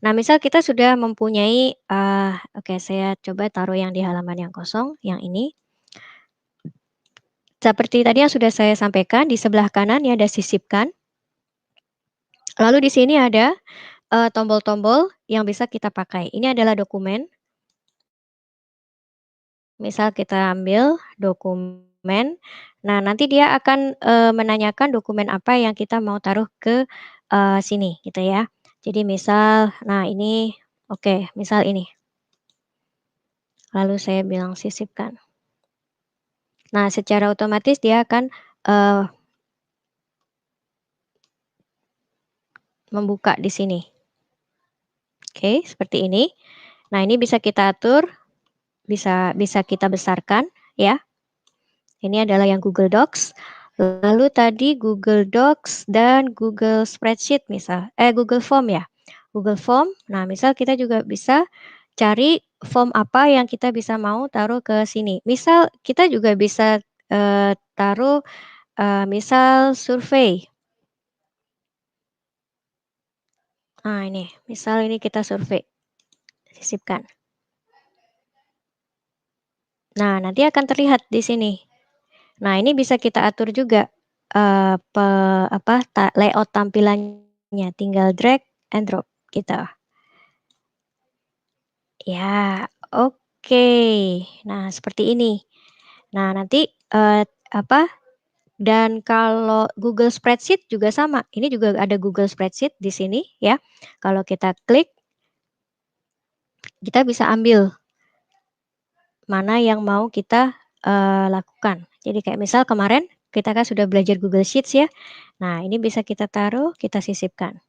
Nah, misal kita sudah mempunyai, oke saya coba taruh yang di halaman yang kosong, yang ini. Seperti tadi yang sudah saya sampaikan, di sebelah kanan ya ada sisipkan, lalu di sini ada, tombol-tombol yang bisa kita pakai. Ini adalah dokumen, misal kita ambil dokumen, nah nanti dia akan, menanyakan dokumen apa yang kita mau taruh ke, sini gitu ya. Jadi misal, nah ini oke, misal ini, lalu saya bilang sisipkan. Nah, secara otomatis dia akan, eee, membuka di sini. Oke, seperti ini. Nah, ini bisa kita atur, bisa bisa kita besarkan ya. Ini adalah yang Google Docs. Lalu tadi Google Docs dan Google Spreadsheet Google Form ya. Google Form, nah misal kita juga bisa cari form apa yang kita bisa mau taruh ke sini. Misal kita juga bisa, taruh, misal survei. Nah ini, misal ini kita survei, sisipkan. Nah, nanti akan terlihat di sini. Nah, ini bisa kita atur juga, eee, pe apa, layout tampilannya, tinggal drag and drop gitu. Ya, oke. Nah, seperti ini. Nah, nanti, apa, dan kalau Google Spreadsheet juga sama, ini juga ada Google Spreadsheet di sini ya. Kalau kita klik, kita bisa ambil mana yang mau kita, lakukan. Jadi kayak misal kemarin kita kan sudah belajar Google Sheets ya. Nah, ini bisa kita taruh, kita sisipkan.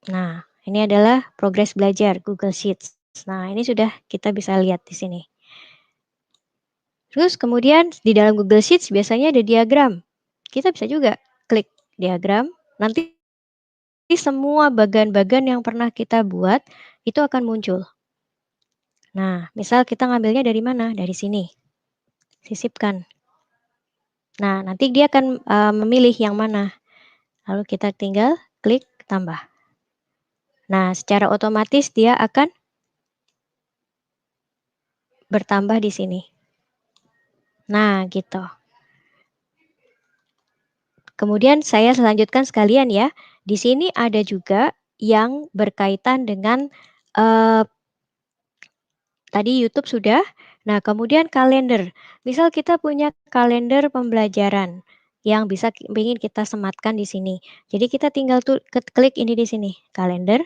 Nah, ini adalah progres belajar Google Sheets. Nah, ini sudah kita bisa lihat di sini. Terus kemudian di dalam Google Sheets biasanya ada diagram. Kita bisa juga klik diagram, nanti semua bagan-bagan yang pernah kita buat itu akan muncul. Nah, misal kita ngambilnya dari mana? Dari sini, sisipkan. Nah, nanti dia akan, memilih yang mana, lalu kita tinggal klik tambah. Nah, secara otomatis dia akan bertambah di sini. Nah, gitu. Kemudian saya lanjutkan sekalian ya. Di sini ada juga yang berkaitan dengan, eee, tadi YouTube sudah, nah kemudian kalender. Misal kita punya kalender pembelajaran yang bisa ingin kita sematkan di sini. Jadi kita tinggal klik ini di sini, kalender.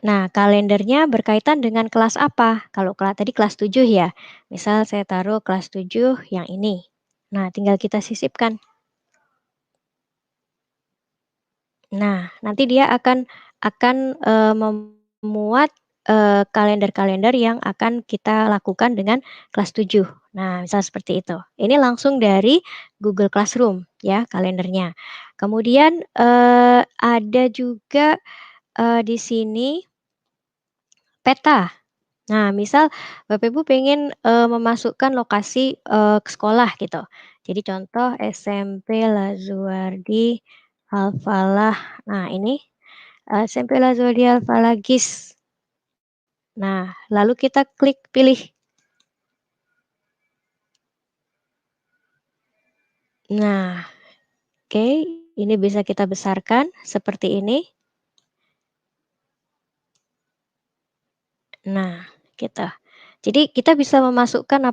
Nah, kalendernya berkaitan dengan kelas apa? Kalau tadi kelas 7 ya, misal saya taruh kelas 7 yang ini. Nah, tinggal kita sisipkan. Nah, nanti dia akan, memuat, kalender-kalender yang akan kita lakukan dengan kelas 7. Nah, misal seperti itu. Ini langsung dari Google Classroom ya kalendernya. Kemudian, ada juga, di sini peta. Nah, misal Bapak Ibu pengen, memasukkan lokasi, sekolah gitu. Jadi contoh SMP Lazuardi Al-Falah. Nah ini, SMP Lazuardi Al-Falah GIS. Nah, lalu kita klik pilih. Nah, oke, ini bisa kita besarkan seperti ini. Nah, gitu. Jadi kita bisa memasukkan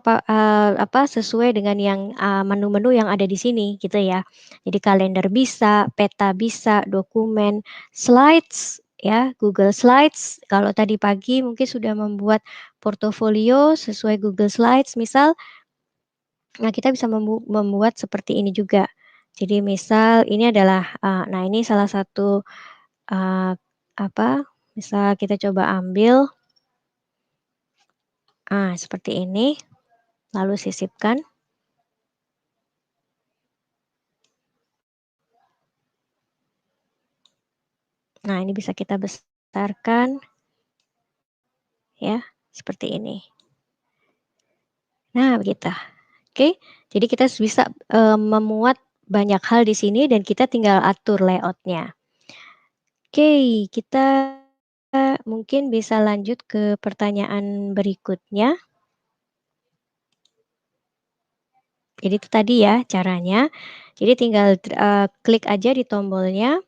sesuai dengan yang, menu-menu yang ada di sini gitu ya. Jadi kalender bisa, peta bisa, dokumen, slides ya, Google Slides. Kalau tadi pagi mungkin sudah membuat portofolio sesuai Google Slides misal, nah kita bisa membuat seperti ini juga. Jadi misal ini adalah, nah ini salah satu, eee, apa, misal kita coba ambil, seperti ini. Lalu sisipkan. Nah, ini bisa kita besarkan. ya, seperti ini. Nah, begitu. Oke, jadi kita bisa, memuat banyak hal di sini dan kita tinggal atur layout-nya. Oke, kita mungkin bisa lanjut ke pertanyaan berikutnya. Jadi itu tadi ya caranya. Jadi tinggal, klik aja di tombolnya,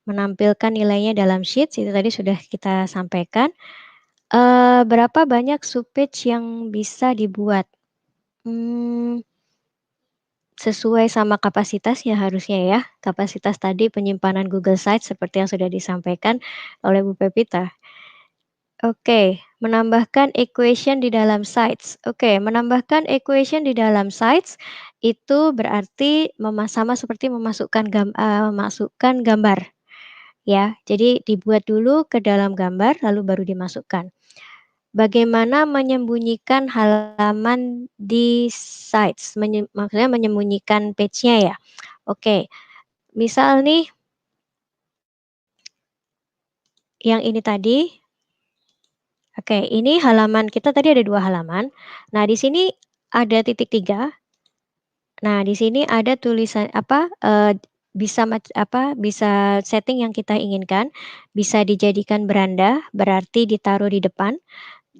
menampilkan nilainya dalam Sheets, itu tadi sudah kita sampaikan. Berapa banyak subpage yang bisa dibuat? Mmm, Sesuai sama kapasitasnya harusnya ya, kapasitas tadi penyimpanan Google Sites seperti yang sudah disampaikan oleh Bu Pepita. Oke, menambahkan equation di dalam sites. Oke, menambahkan equation di dalam sites itu berarti sama seperti memasukkan gambar ya. Jadi dibuat dulu ke dalam gambar lalu baru dimasukkan. Bagaimana menyembunyikan halaman di sites? Maksudnya menyembunyikan page-nya ya? Oke, misal nih yang ini tadi, oke, ini halaman kita tadi ada 2 halaman. Nah, di sini ada titik 3. Nah, di sini ada tulisan bisa setting yang kita inginkan, bisa dijadikan beranda, berarti ditaruh di depan,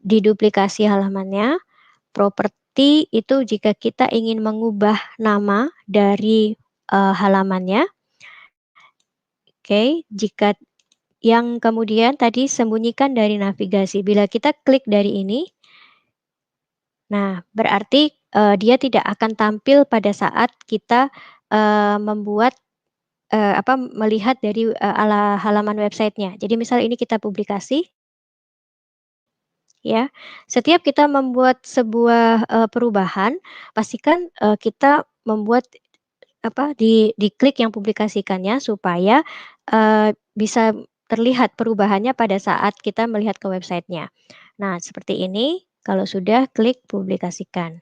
diduplikasi halamannya. Properti itu jika kita ingin mengubah nama dari, halamannya, oke. Jika yang kemudian tadi sembunyikan dari navigasi, bila kita klik dari ini, nah berarti, dia tidak akan tampil pada saat kita, membuat, melihat dari, halaman websitenya. Jadi misal ini kita publikasi, ya, setiap kita membuat sebuah, perubahan, pastikan, kita membuat diklik yang publikasikannya supaya, bisa terlihat perubahannya pada saat kita melihat ke websitenya. Nah, seperti ini, kalau sudah klik publikasikan.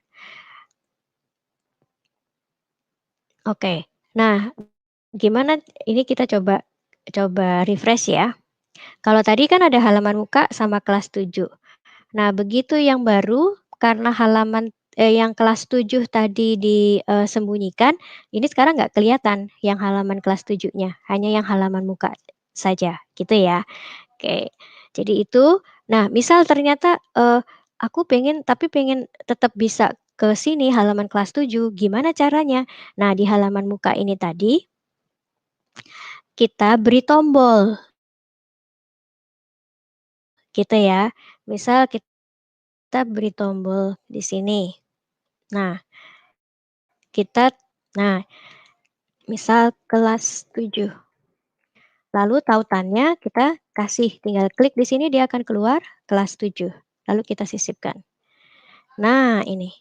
Oke. Nah, gimana ini kita coba coba refresh ya. Kalau tadi kan ada halaman muka sama kelas 7. Nah, begitu yang baru, karena yang kelas 7 tadi disembunyikan, ini sekarang nggak kelihatan yang halaman kelas 7-nya, hanya yang halaman muka saja, gitu ya. Oke, jadi itu. Nah, misal ternyata, aku pengen tetap bisa ke sini halaman kelas 7, gimana caranya? Nah, di halaman muka ini tadi, kita beri tombol, gitu ya. Misal kita beri tombol di sini. Nah, Kita nah, misal kelas 7, lalu tautannya kita kasih, tinggal klik di sini dia akan keluar kelas 7, lalu kita sisipkan. Nah ini.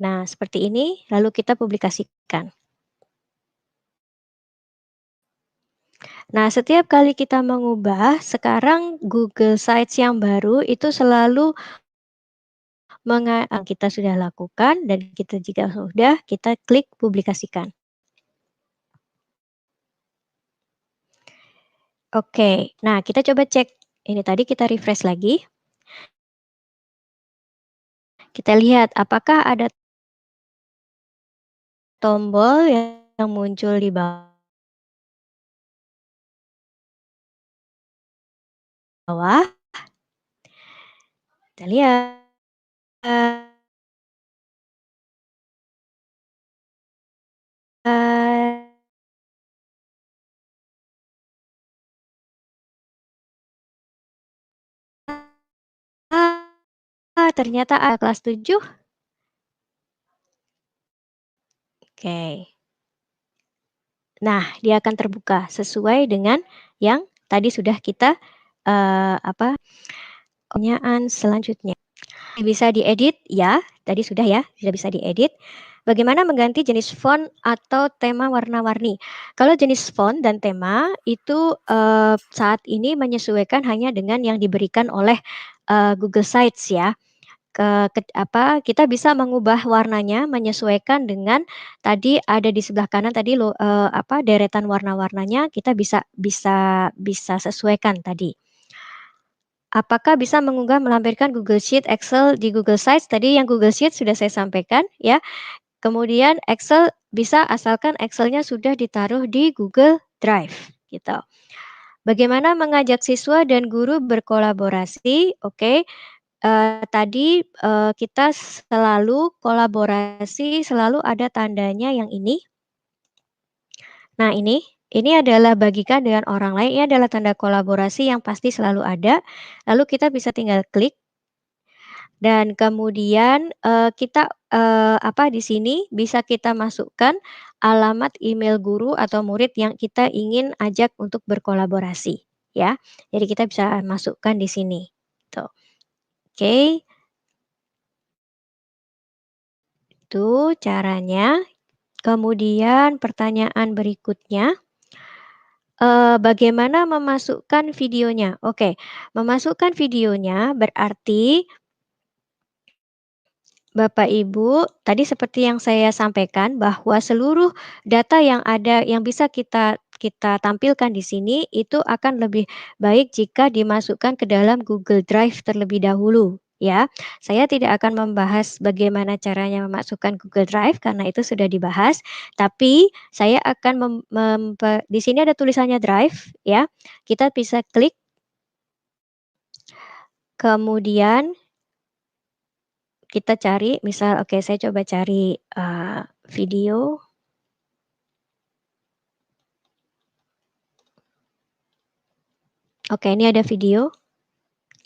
Nah seperti ini, lalu kita publikasikan. Nah setiap kali kita mengubah, sekarang Google Sites yang baru itu selalu kita sudah lakukan dan kita jika sudah, kita klik publikasikan. Oke, nah kita coba cek, ini tadi kita refresh lagi. Kita lihat apakah ada tombol yang muncul di bawah. Kita lihat. Ternyata ada kelas 7. Oke. Nah, dia akan terbuka sesuai dengan yang tadi sudah kita, pertanyaan selanjutnya. Bisa diedit? Ya, tadi sudah bisa diedit. Bagaimana mengganti jenis font atau tema warna-warni? Kalau jenis font dan tema itu, saat ini menyesuaikan hanya dengan yang diberikan oleh, Google Sites ya. Kita bisa mengubah warnanya menyesuaikan dengan tadi ada di sebelah kanan tadi deretan warna-warnanya kita bisa sesuaikan tadi. apakah bisa mengunggah melampirkan Google Sheet, Excel di Google Sites? Tadi yang Google Sheet sudah saya sampaikan ya. Kemudian Excel bisa asalkan Excel-nya sudah ditaruh di Google Drive, gitu. Bagaimana mengajak siswa dan guru berkolaborasi? Oke, tadi, kita selalu kolaborasi selalu ada tandanya yang ini. Nah ini adalah bagikan dengan orang lain, ini adalah tanda kolaborasi yang pasti selalu ada, lalu kita bisa tinggal klik dan kemudian, kita, di sini bisa kita masukkan alamat email guru atau murid yang kita ingin ajak untuk berkolaborasi, ya. Jadi kita bisa masukkan di sini, tuh. Oke, itu caranya. Kemudian pertanyaan berikutnya, bagaimana memasukkan videonya? Oke, memasukkan videonya berarti Bapak Ibu, tadi seperti yang saya sampaikan bahwa seluruh data yang ada yang bisa kita kita tampilkan di sini itu akan lebih baik jika dimasukkan ke dalam Google Drive terlebih dahulu, ya. Saya tidak akan membahas bagaimana caranya memasukkan Google Drive karena itu sudah dibahas, tapi saya akan di sini ada tulisannya Drive ya, kita bisa klik, kemudian kita cari misal oke saya coba cari, video. Oke ini ada video,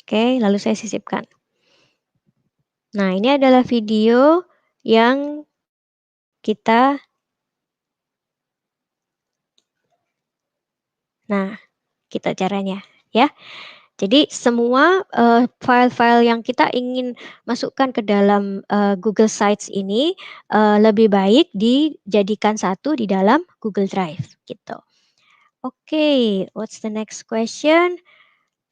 oke lalu saya sisipkan. Nah ini adalah video yang kita nah kita caranya ya. Jadi semua, file-file yang kita ingin masukkan ke dalam, Google Sites ini, lebih baik dijadikan satu di dalam Google Drive gitu. Oke, what's the next question?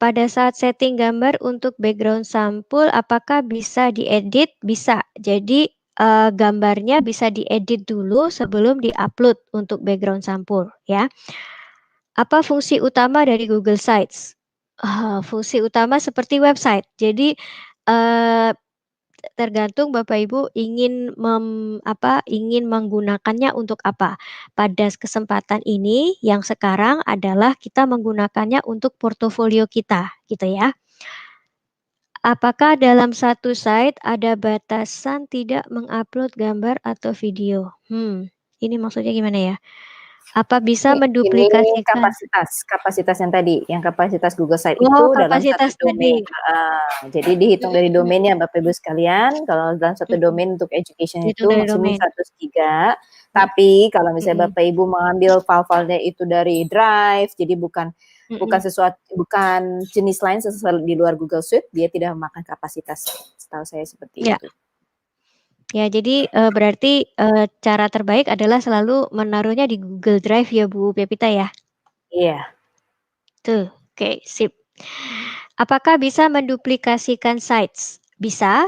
Pada saat setting gambar untuk background sampul apakah bisa diedit? Bisa. Jadi, gambarnya bisa diedit dulu sebelum diupload untuk background sampul ya. Apa fungsi utama dari Google Sites? Fungsi utama seperti website. Jadi, eee, tergantung Bapak Ibu ingin menggunakannya untuk apa. Pada kesempatan ini yang sekarang adalah kita menggunakannya untuk portofolio kita, gitu ya. Apakah dalam satu site ada batasan tidak mengupload gambar atau video? Ini maksudnya gimana ya? Apa bisa Ini menduplikasikan kapasitas yang tadi, yang kapasitas Google Site oh, itu dalam satu kapasitas tadi. domain, jadi dihitung dari Mhm, domainnya Bapak Ibu sekalian, kalau dalam satu mhm. domain untuk education itu Dihitung dari maksimum domain. 100 giga, Mhm, tapi kalau misalnya mhm, Bapak Ibu mengambil file-filenya itu dari Drive, jadi bukan mhm. bukan jenis lain di luar Google Suite, dia tidak memakan kapasitas, setahu saya seperti Ya, itu. ya jadi, berarti, cara terbaik adalah selalu menaruhnya di Google Drive ya Bu Pepita ya? Iya. Tuh, oke sip. Apakah bisa menduplikasikan sites? Bisa,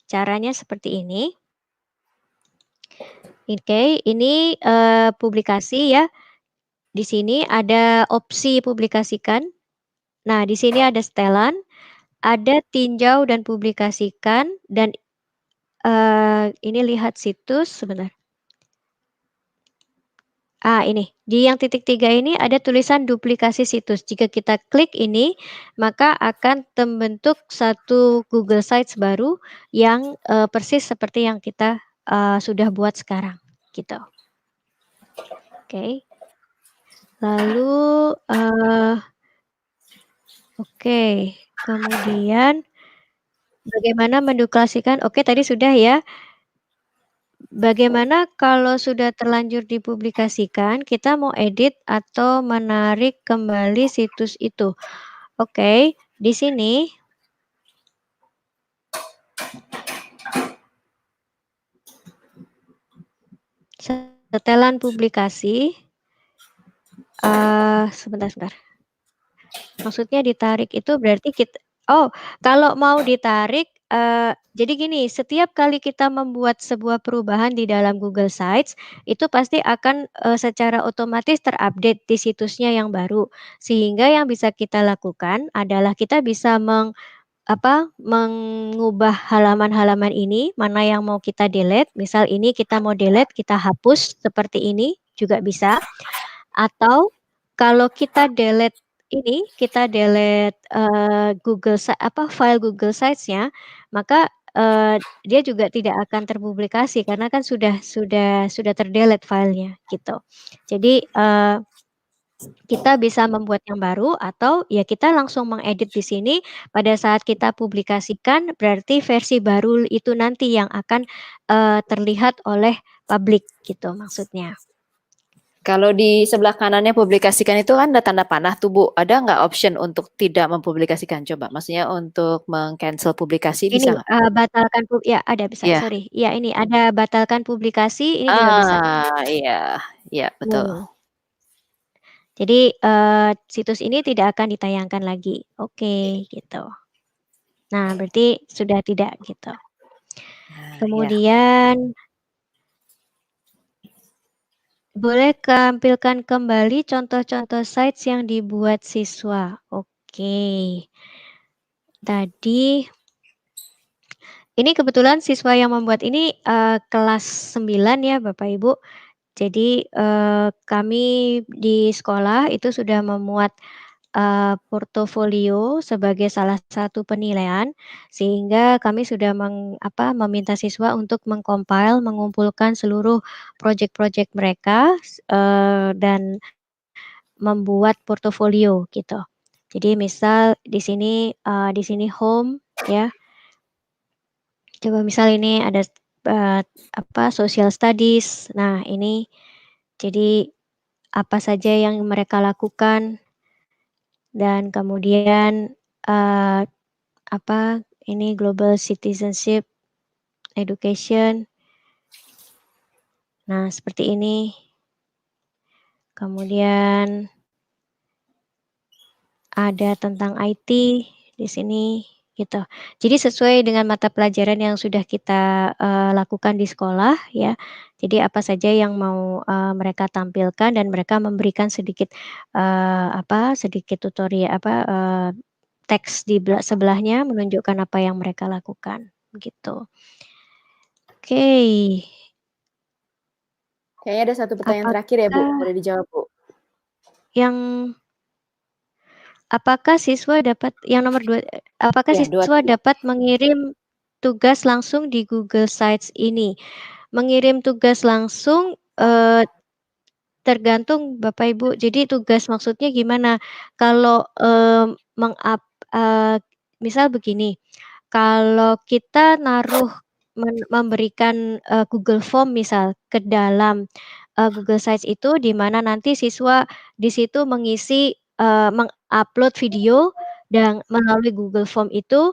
caranya seperti ini. Oke, ini, publikasi ya, di sini ada opsi publikasikan. Nah, di sini ada setelan, ada tinjau dan publikasikan dan, ini lihat situs, sebentar. Ini, di yang titik 3 ini ada tulisan duplikasi situs. Jika kita klik ini, maka akan terbentuk satu Google Sites baru yang, persis seperti yang kita, sudah buat sekarang, gitu. Oke. Lalu, oke, kemudian bagaimana menduplikasikan oke tadi sudah ya. Bagaimana kalau sudah terlanjur dipublikasikan, kita mau edit atau menarik kembali situs itu? Oke, di sini setelan publikasi, sebentar. Maksudnya ditarik itu berarti oh, kalau mau ditarik, jadi gini, setiap kali kita membuat sebuah perubahan di dalam Google Sites, itu pasti akan, secara otomatis terupdate di situsnya yang baru. Sehingga yang bisa kita lakukan adalah kita bisa mengubah halaman-halaman ini, mana yang mau kita delete, misal ini kita mau delete, kita hapus seperti ini juga bisa. Atau kalau kita delete ini, kita delete, file Google Sites-nya, maka, dia juga tidak akan terpublikasi karena kan sudah ter-delete filenya, gitu. Jadi, kita bisa membuat yang baru atau ya kita langsung mengedit di sini, pada saat kita publikasikan berarti versi baru itu nanti yang akan, terlihat oleh publik gitu maksudnya. Kalau di sebelah kanannya publikasikan itu kan ada tanda panah tuh Bu, ada nggak option untuk tidak mempublikasikan? Coba, maksudnya untuk meng-cancel publikasi Ini, bisa nggak? batalkan ya ada bisa, Iya. sorry. Ya ini ada batalkan publikasi, ini juga bisa. Iya, iya betul. Hmm. Jadi, situs ini tidak akan ditayangkan lagi. Oke, gitu. Nah, berarti sudah tidak gitu. Nah, ya. Kemudian boleh tampilkan kembali contoh-contoh sites yang dibuat siswa. Oke. Tadi ini kebetulan siswa yang membuat ini, kelas 9 ya Bapak Ibu. Jadi, kami di sekolah itu sudah memuat, portofolio sebagai salah satu penilaian, sehingga kami sudah meminta siswa untuk meng-compile, mengumpulkan seluruh project-project mereka, dan membuat portofolio gitu. Jadi misal di sini home ya, coba misal ini ada, social studies. Nah ini jadi apa saja yang mereka lakukan dan kemudian, eee, ini global citizenship education. Nah, seperti ini. Kemudian ada tentang IT di sini, gitu. Jadi sesuai dengan mata pelajaran yang sudah kita, lakukan di sekolah ya. Jadi apa saja yang mau, mereka tampilkan dan mereka memberikan sedikit, teks di sebelahnya menunjukkan apa yang mereka lakukan, begitu. Oke. Kayaknya ada satu pertanyaan terakhir ya Bu, Apakah boleh dijawab Bu? yang apakah siswa dapat yang nomor 2, apakah Iya, dua siswa tadi. dapat mengirim tugas langsung di Google Sites ini? Mengirim tugas langsung, tergantung Bapak Ibu. Jadi tugas maksudnya gimana? Kalau, misal begini, kalau kita memberikan, Google Form misal ke dalam, Google Sites itu di mana nanti siswa di situ mengupload video dan melalui Google Form itu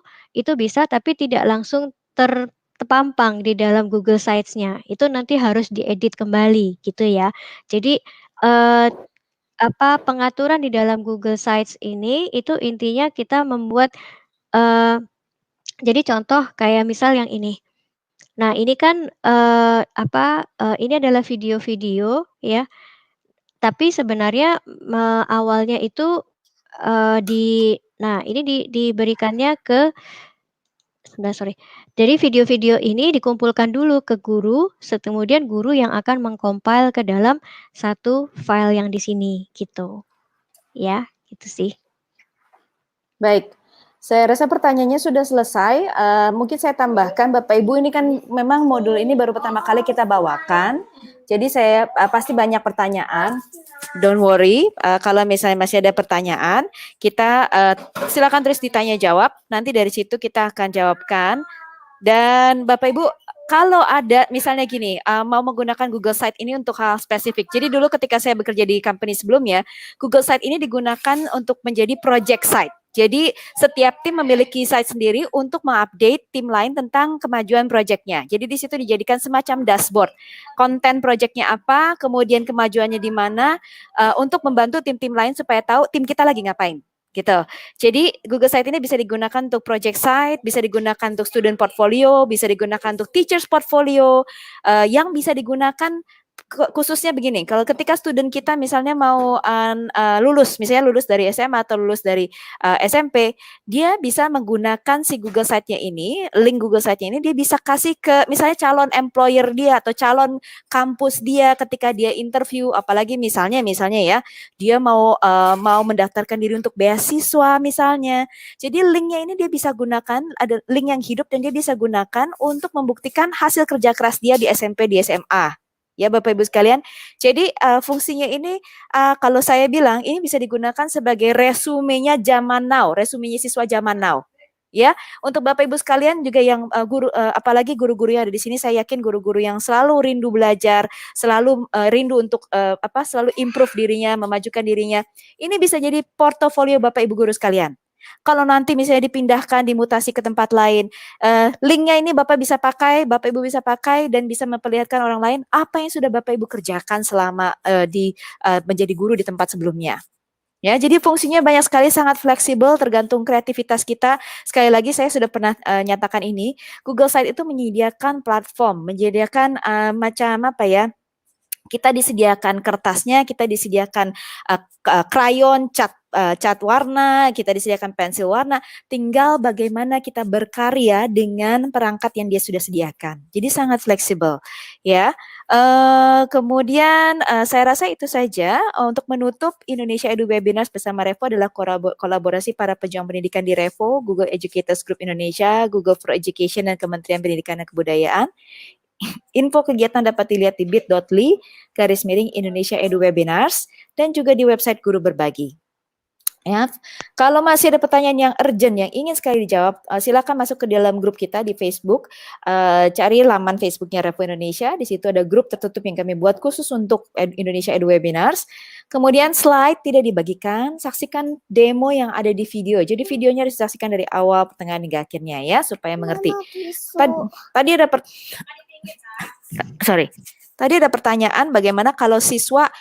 bisa tapi tidak langsung terpampang di dalam Google Sites-nya, itu nanti harus diedit kembali gitu ya. Jadi, eee, pengaturan di dalam Google Sites ini itu intinya kita membuat, eee, jadi contoh kayak misal yang ini. Nah ini kan, ini adalah video-video ya, tapi sebenarnya awalnya itu, ini diberikannya ke sebentar sorry. Jadi video-video ini dikumpulkan dulu ke guru, kemudian guru yang akan meng-compile ke dalam satu file yang di sini gitu, ya, gitu sih. Baik, saya rasa pertanyaannya sudah selesai. Mungkin saya tambahkan, Bapak Ibu, ini kan memang modul ini baru pertama kali kita bawakan. Jadi saya pasti banyak pertanyaan. Don't worry, kalau misalnya masih ada pertanyaan, kita silakan terus ditanya jawab. Nanti dari situ kita akan jawabkan. Dan Bapak Ibu, kalau ada misalnya gini, mau menggunakan Google Site ini untuk hal spesifik. Jadi dulu ketika saya bekerja di company sebelumnya, Google Site ini digunakan untuk menjadi project site. Jadi setiap tim memiliki site sendiri untuk mengupdate tim lain tentang kemajuan proyeknya. Jadi di situ dijadikan semacam dashboard. Konten proyeknya apa, kemudian kemajuannya di mana, untuk membantu tim-tim lain supaya tahu tim kita lagi ngapain. gitu. Jadi Google Site ini bisa digunakan untuk project site, bisa digunakan untuk student portfolio, bisa digunakan untuk teachers portfolio, yang bisa digunakan khususnya begini. Kalau ketika student kita misalnya mau lulus, misalnya lulus dari SMA atau lulus dari SMP, dia bisa menggunakan si Google Site-nya ini, link Google Site-nya ini dia bisa kasih ke misalnya calon employer dia atau calon kampus dia ketika dia interview, apalagi misalnya ya dia mau mendaftarkan diri untuk beasiswa misalnya. Jadi linknya ini dia bisa gunakan, ada link yang hidup dan dia bisa gunakan untuk membuktikan hasil kerja keras dia di SMP, di SMA. Ya Bapak Ibu sekalian. Jadi fungsinya ini kalau saya bilang ini bisa digunakan sebagai resumenya zaman now, resumenya siswa zaman now. Ya, untuk Bapak Ibu sekalian juga yang apalagi guru-guru yang ada di sini, saya yakin guru-guru yang selalu rindu belajar, selalu rindu untuk selalu improve dirinya, memajukan dirinya. Ini bisa jadi portofolio Bapak Ibu guru sekalian. Kalau nanti misalnya dipindahkan, dimutasi ke tempat lain, linknya ini Bapak Ibu bisa pakai dan bisa memperlihatkan orang lain apa yang sudah Bapak Ibu kerjakan selama menjadi guru di tempat sebelumnya. Ya, jadi fungsinya banyak sekali, sangat fleksibel, tergantung kreativitas kita. Sekali lagi saya sudah pernah nyatakan ini, Google Site itu menyediakan platform, menyediakan macam apa ya? Kita disediakan kertasnya, kita disediakan krayon, cat warna, kita disediakan pensil warna, tinggal bagaimana kita berkarya dengan perangkat yang dia sudah sediakan. Jadi sangat fleksibel, ya. Kemudian saya rasa itu saja untuk menutup Indonesia Edu Webinars bersama Revo adalah kolaborasi para pejuang pendidikan di Revo, Google Educators Group Indonesia, Google for Education dan Kementerian Pendidikan dan Kebudayaan. Info kegiatan dapat dilihat di bit.ly/Indonesia Edu Webinars dan juga di website Guru Berbagi. Ya, kalau masih ada pertanyaan yang urgent yang ingin sekali dijawab, silakan masuk ke dalam grup kita di Facebook, cari laman Facebooknya Revo Indonesia. Di situ ada grup tertutup yang kami buat khusus untuk Indonesia Edu Webinars. Kemudian slide tidak dibagikan, saksikan demo yang ada di video. Jadi videonya harus disaksikan dari awal, pertengahan hingga akhirnya ya, supaya mengerti. Tadi ada Tadi ada pertanyaan bagaimana kalau siswa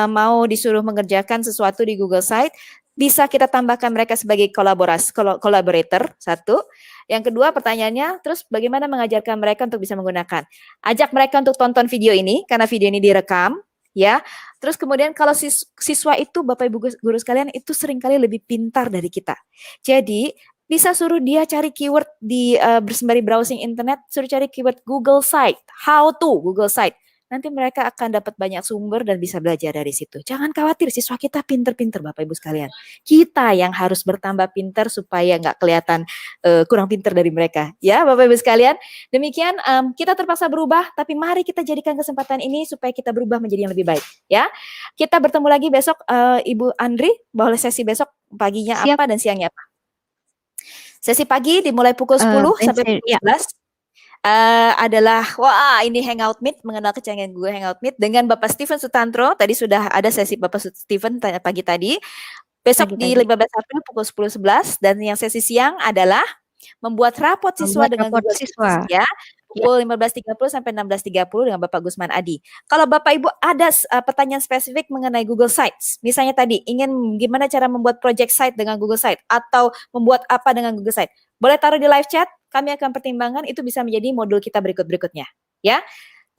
mau disuruh mengerjakan sesuatu di Google Site, bisa kita tambahkan mereka sebagai collaborator, satu. Yang kedua pertanyaannya, terus bagaimana mengajarkan mereka untuk bisa menggunakan? Ajak mereka untuk tonton video ini, karena video ini direkam, ya. Terus kemudian kalau siswa itu, Bapak Ibu guru sekalian, itu seringkali lebih pintar dari kita. Jadi, bisa suruh dia cari keyword di sembari browsing internet, suruh cari keyword Google Site, how to Google Site. Nanti mereka akan dapat banyak sumber dan bisa belajar dari situ. Jangan khawatir, siswa kita pinter-pinter Bapak Ibu sekalian. Kita yang harus bertambah pinter supaya nggak kelihatan kurang pinter dari mereka. Ya Bapak Ibu sekalian, demikian kita terpaksa berubah, tapi mari kita jadikan kesempatan ini supaya kita berubah menjadi yang lebih baik. Ya, kita bertemu lagi besok, Ibu Andri, boleh sesi besok paginya Siap. apa dan siangnya apa? Sesi pagi dimulai pukul 10 sampai pukul 11. Adalah, wah ini Hangout Meet, mengenal kecanggihan Google Hangout Meet dengan Bapak Steven Sutantro. Tadi sudah ada sesi Bapak Steven pagi tadi. Besok di 15 April pukul 10.11 dan yang sesi siang adalah membuat rapot siswa dengan Google Siswa. Ya. Pukul 15.30 sampai 16.30 dengan Bapak Gusman Adi. Kalau Bapak Ibu ada pertanyaan spesifik mengenai Google Sites, misalnya tadi ingin gimana cara membuat project site dengan Google Site atau membuat apa dengan Google Site, boleh taruh di live chat, kami akan pertimbangkan itu bisa menjadi modul kita berikutnya. Ya,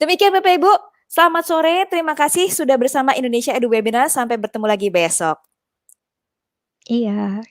demikian Bapak Ibu, selamat sore, terima kasih sudah bersama Indonesia Edu Webinar, sampai bertemu lagi besok. Iya.